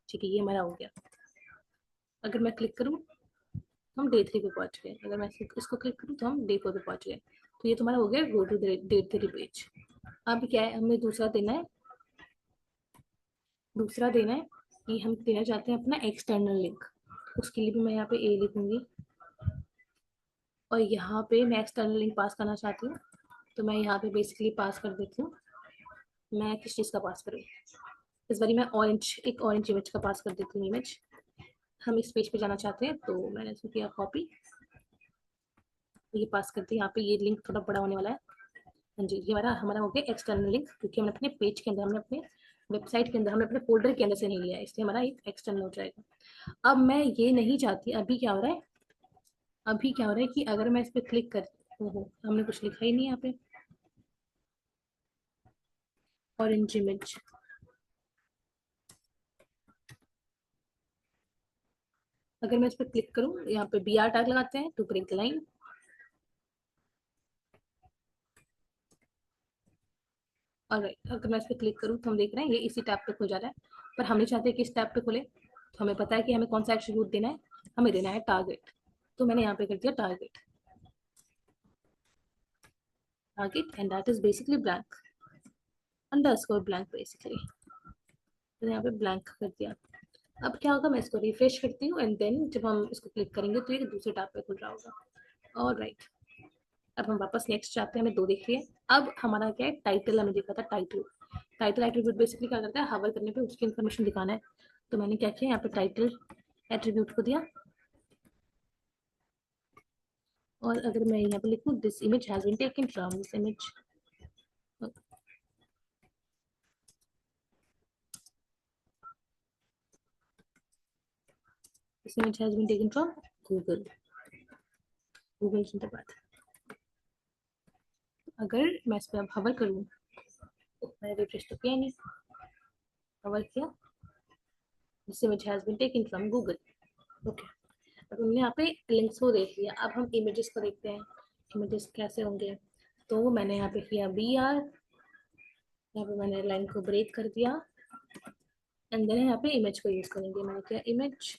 ठीक है, ये हमारा हो गया। अगर मैं क्लिक करूँ तो हम डे 3 पे पहुंच गए, अगर मैं इसको क्लिक करूँ तो हम डे 4 पे पहुंच गए। तो ये तुम्हारा हो गया गो टू डे 3 पेज। अब क्या है, हमें दूसरा देना है, दूसरा देना है कि हम देना चाहते हैं अपना एक्सटर्नल लिंक। उसके लिए भी मैं यहाँ पे ए लिखूंगी, और यहाँ पे मैं एक्सटर्नल लिंक पास करना चाहती हूँ। तो मैं यहाँ पे बेसिकली पास कर देती हूँ, मैं किस चीज़ का पास करूँ। इस बारी मैं ऑरेंज, एक ऑरेंज इमेज का पास कर देती हूँ इमेज। हम इस पेज पे जाना चाहते हैं, तो मैंने इसको किया कॉपी, ये पास करते हैं। यहाँ पे ये लिंक थोड़ा बड़ा होने वाला है। हाँ जी, ये हमारा हमारा हो गया एक्सटर्नल लिंक, क्योंकि हमने अपने पेज के अंदर, हमने अपने वेबसाइट के अंदर, हमने अपने फोल्डर के अंदर से नहीं लिया है, इसलिए हमारा एक एक्सटर्नल हो जाएगा। अब मैं ये नहीं चाहती, अभी क्या हो रहा है, अभी क्या हो रहा है कि अगर मैं इस पर क्लिक कर, ओहो हमने कुछ लिखा ही नहीं यहाँ पे, ऑरेंज इमेज। अगर मैं इस पर क्लिक करूँ, यहाँ पे बी आर टैग लगाते हैं टू ब्रेक द लाइन। और अगर मैं इस पर क्लिक करूँ तो हम देख रहे हैं ये इसी टैब पे खुल जा रहा है, पर हम नहीं चाहते कि इस टैब पे खुले। तो हमें पता है कि हमें कौन सा एट्रीब्यूट देना है, हमें देना है टारगेट। तो मैंने यहाँ पे कर दिया target, target and that is basically blank, underscore blank basically. तो यहाँ पे ब्लैंक कर दिया। अब क्या होगा, मैं इसको रिफ्रेश करती हूँ, एंड देन जब हम इसको क्लिक करेंगे तो ये दूसरे टैब पे खुल रहा होगा। और राइट, अब हम वापस नेक्स्ट चाहते हैं, हमें दो दिख रही है। अब हमारा क्या है, टाइटल हमें दिखा था, टाइटल। टाइटल एट्रीब्यूट बेसिकली क्या करता है, हवर करने पे उसकी इन्फॉर्मेशन दिखाना है। तो मैंने क्या किया, यहाँ पे टाइटल एट्रीब्यूट को दिया। और अगर मैं यहाँ पे लिखूँ this image has been taken from this image, this image has been taken from Google, Google जिंदाबाद। अगर मैं इस पर अब हवर करूँ, तो मैंने रिफ्रेश तो किया नहीं, हवर किया, this image has been taken from Google. Okay, अब हमने यहाँ पे लिंक्स को देख लिया, अब हम इमेजेस को देखते हैं, इमेजेस कैसे होंगे। तो मैंने यहाँ पे किया बी आर, यहाँ पे मैंने लाइन को ब्रेक कर दिया, एंड देन यहाँ पे इमेज को यूज करेंगे। मैंने किया इमेज,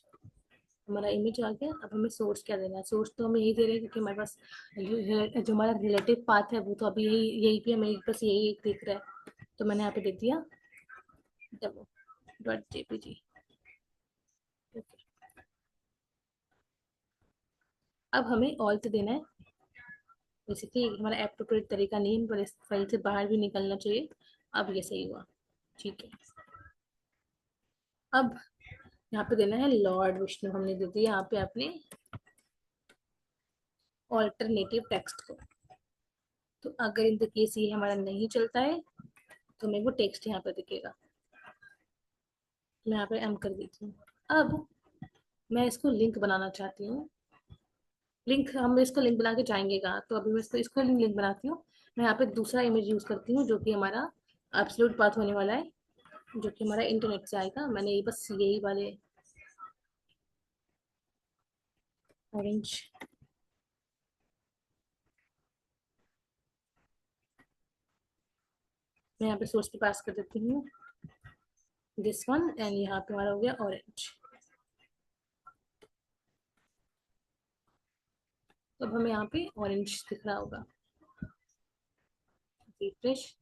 हमारा इमेज आ गया। अब हमें सोर्स क्या देना है, सोर्स तो हमें यही दे रहे हैं क्योंकि हमारे पास जो हमारा रिलेटिव पाथ है वो तो अभी यही यही पे हमें बस यही एक दिख रहा है। तो मैंने यहाँ पे दे दिया डेमो डॉट जेपीजी। अब हमें ऑल्ट देना है, बेसिकली हमारा एप्रोप्रिएट तरीका नहीं है, पर इस फाइल से बाहर भी निकलना चाहिए। अब ये सही हुआ, ठीक है। अब यहाँ पे देना है लॉर्ड विष्णु, हमने दे दिया यहाँ पे अपने ऑल्टरनेटिव टेक्स्ट को। तो अगर इन केस ये हमारा नहीं चलता है तो मेरे को टेक्स्ट यहाँ पे दिखेगा। मैं यहाँ पे एम कर देती हूँ। अब मैं इसको लिंक बनाना चाहती हूँ, लिंक हम इसको लिंक बना के जाएंगे कहाँ, तो अभी मैं इसको लिंक बनाती हूँ। मैं यहाँ पे दूसरा इमेज यूज करती हूँ जो कि हमारा एब्सोल्यूट पाथ होने वाला है, जो कि हमारा इंटरनेट से आएगा। मैंने ये बस यही वाले ऑरेंज, मैं यहाँ पे सोर्स पे पास कर देती हूँ। दिस वन, एंड यहाँ पे हमारा हो गया ऑरेंज। तो अब हमें यहाँ पे ऑरेंज दिख रहा होगा, refresh.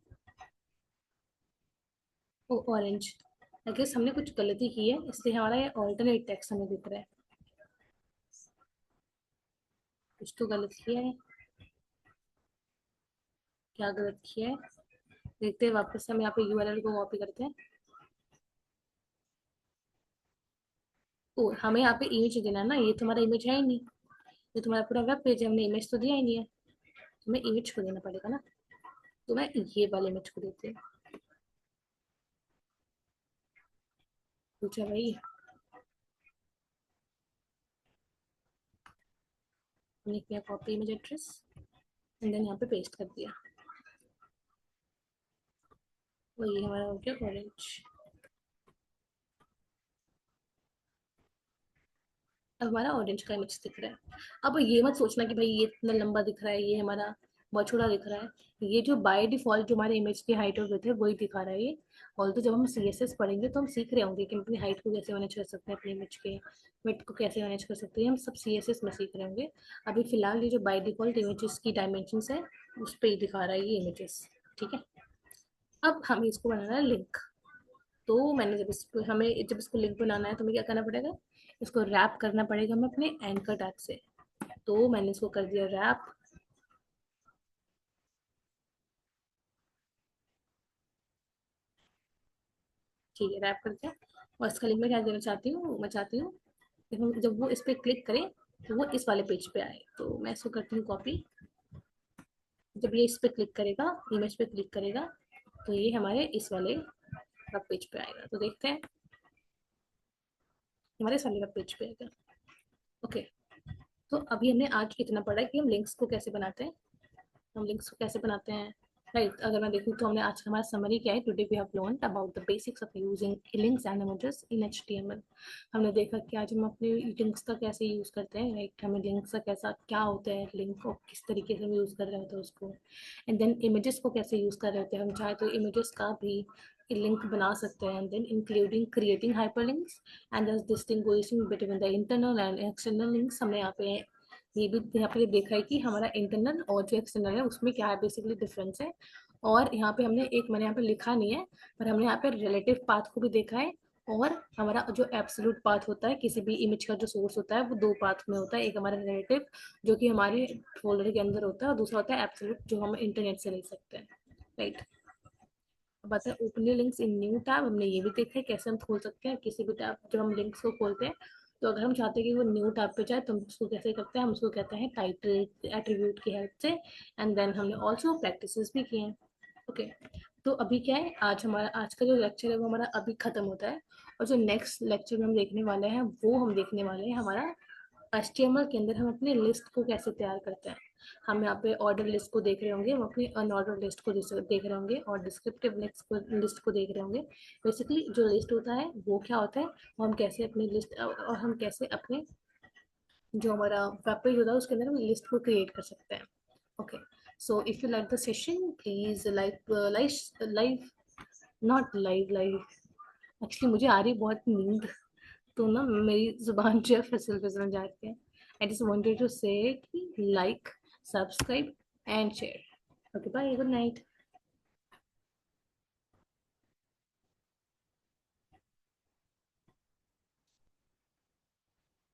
Oh orange, I guess हमने कुछ गलती की है, इसलिए हमारा ये ऑल्टरनेट टेक्स्ट हमें दिख रहा है। कुछ तो गलत किया है, क्या गलत किया है देखते हैं। वापस हम यहाँ पे यूआरएल को कॉपी करते हैं। ओ हमें यहाँ पे इमेज देना है ना, ये तुम्हारा इमेज है ही नहीं, ये तुम्हारा पूरा वेब पेज है, हमने इमेज तो दिया ही नहीं है। तुम्हें इमेज को देना पड़ेगा ना, तो मैं ये वाले इमेज को देती हूँ। पूछा भाई, हमने किया copy image address and then यहाँ पे पेस्ट कर दिया। वो ये हमारा हो गया ऑरेंज। अब हमारा ऑरेंज का इमेज दिख रहा है। अब ये मत सोचना कि भाई ये इतना लंबा दिख रहा है, ये हमारा बहुत छोटा दिख रहा है। ये जो बाय डिफॉल्ट जो हमारे इमेज की हाइट और विड्थ है वही दिखा रहा है ये। और तो जब हम सीएसएस पढ़ेंगे तो हम सीख रहे होंगे कि हम अपनी हाइट को कैसे मैनेज कर सकते हैं, अपनी इमेज के विड्थ को कैसे मैनेज कर सकते हैं, हम सब सीएसएस में सीख रहे होंगे। अभी फिलहाल ये जो बाय डिफॉल्ट इमेजेस की डायमेंशन है उस पर ही दिखा रहा है ये इमेजेस। ठीक है, अब हमें इसको बनाना है लिंक। तो मैंने जब इसको हमें जब इसको लिंक बनाना है तो हमें क्या करना पड़ेगा, इसको रैप करना पड़ेगा हमें अपने एंकर टैग से। तो मैंने इसको कर दिया रैप। ठीक है, रैप कर दिया। और इसका लिंक मैं क्या देना चाहती हूँ, मैं चाहती हूँ जब वो इस पर क्लिक करे तो वो इस वाले पेज पे आए। तो मैं इसको करती हूँ कॉपी। जब ये इस पे क्लिक करेगा, इमेज पे क्लिक करेगा, तो ये हमारे इस वाले वेब पेज पे आएगा। तो देखते हैं, हमारे इस वाले वेब पेज पे आएगा। ओके, तो अभी हमने आज इतना पढ़ा है कि हम लिंक्स को कैसे बनाते हैं, हम लिंक्स को कैसे बनाते हैं। राइट, अगर मैं देखूँ तो हमने आज का हमारा समरी क्या है, today we have learned about the basics of using links and images in HTML. हमने देखा कि आज हम अपने लिंक्स का कैसे यूज़ करते हैं। राइट, हमें लिंक्स का कैसा क्या होता है, लिंक और किस तरीके से हम यूज़ कर रहे होते हैं उसको। एंड देन इमेजेस को कैसे यूज़ कर रहे होते हैं, हम चाहे तो इमेजेस का भी लिंक बना सकते हैं। And then including creating hyperlinks and distinguishing between the internal and external links. हमने यहाँ पे ये भी यहाँ पे देखा है कि हमारा इंटरनल और जो एक्सटर्नल है उसमें क्या है बेसिकली डिफरेंस है। और यहाँ पे हमने एक, मैंने यहाँ पे लिखा नहीं है, पर हमने यहाँ पे रिलेटिव पाथ को भी देखा है। और हमारा जो एब्सोल्यूट पाथ होता है किसी भी इमेज का जो सोर्स होता है वो दो पाथ में होता है, एक हमारा रिलेटिव जो कि हमारे फोल्डर के अंदर होता है, और दूसरा होता है एब्सोल्यूट जो हम इंटरनेट से ले सकते हैं। राइट, अब बात है open links in new tab. हमने ये भी देखा है कैसे हम खोल सकते हैं किसी भी टैब, जब हम लिंक्स को खोलते हैं तो अगर हम चाहते हैं कि वो न्यू टैब पे जाए तो हम उसको कैसे करते हैं, हम उसको कहते हैं टाइटल एट्रीब्यूट की हेल्प से। एंड देन हमने ऑल्सो प्रैक्टिसेस भी किए हैं। ओके, तो अभी क्या है, आज का जो लेक्चर है वो हमारा अभी खत्म होता है। और जो नेक्स्ट लेक्चर में हम देखने वाले हैं वो हम देखने वाले हैं हमारा HTML के अंदर हम अपनी लिस्ट को कैसे तैयार करते हैं। हम यहाँ पे ऑर्डर लिस्ट को देख रहे होंगे, हम अपनी अनऑर्डर लिस्ट को देख रहे होंगे, और डिस्क्रिप्टिव लिस्ट को देख रहे होंगे। बेसिकली जो लिस्ट होता है वो क्या होता है, वो हम कैसे अपनी लिस्ट और हम कैसे अपने जो हमारा वेब पेज होता है उसके अंदर हम लिस्ट को क्रिएट कर सकते हैं। Okay, so if you like the session please live not live actually मुझे आ रही बहुत नींद, तो ना मेरी जुबान जो है फिसल फिसल जाती है। I just wanted to say कि like, subscribe and share. Okay bye, good night.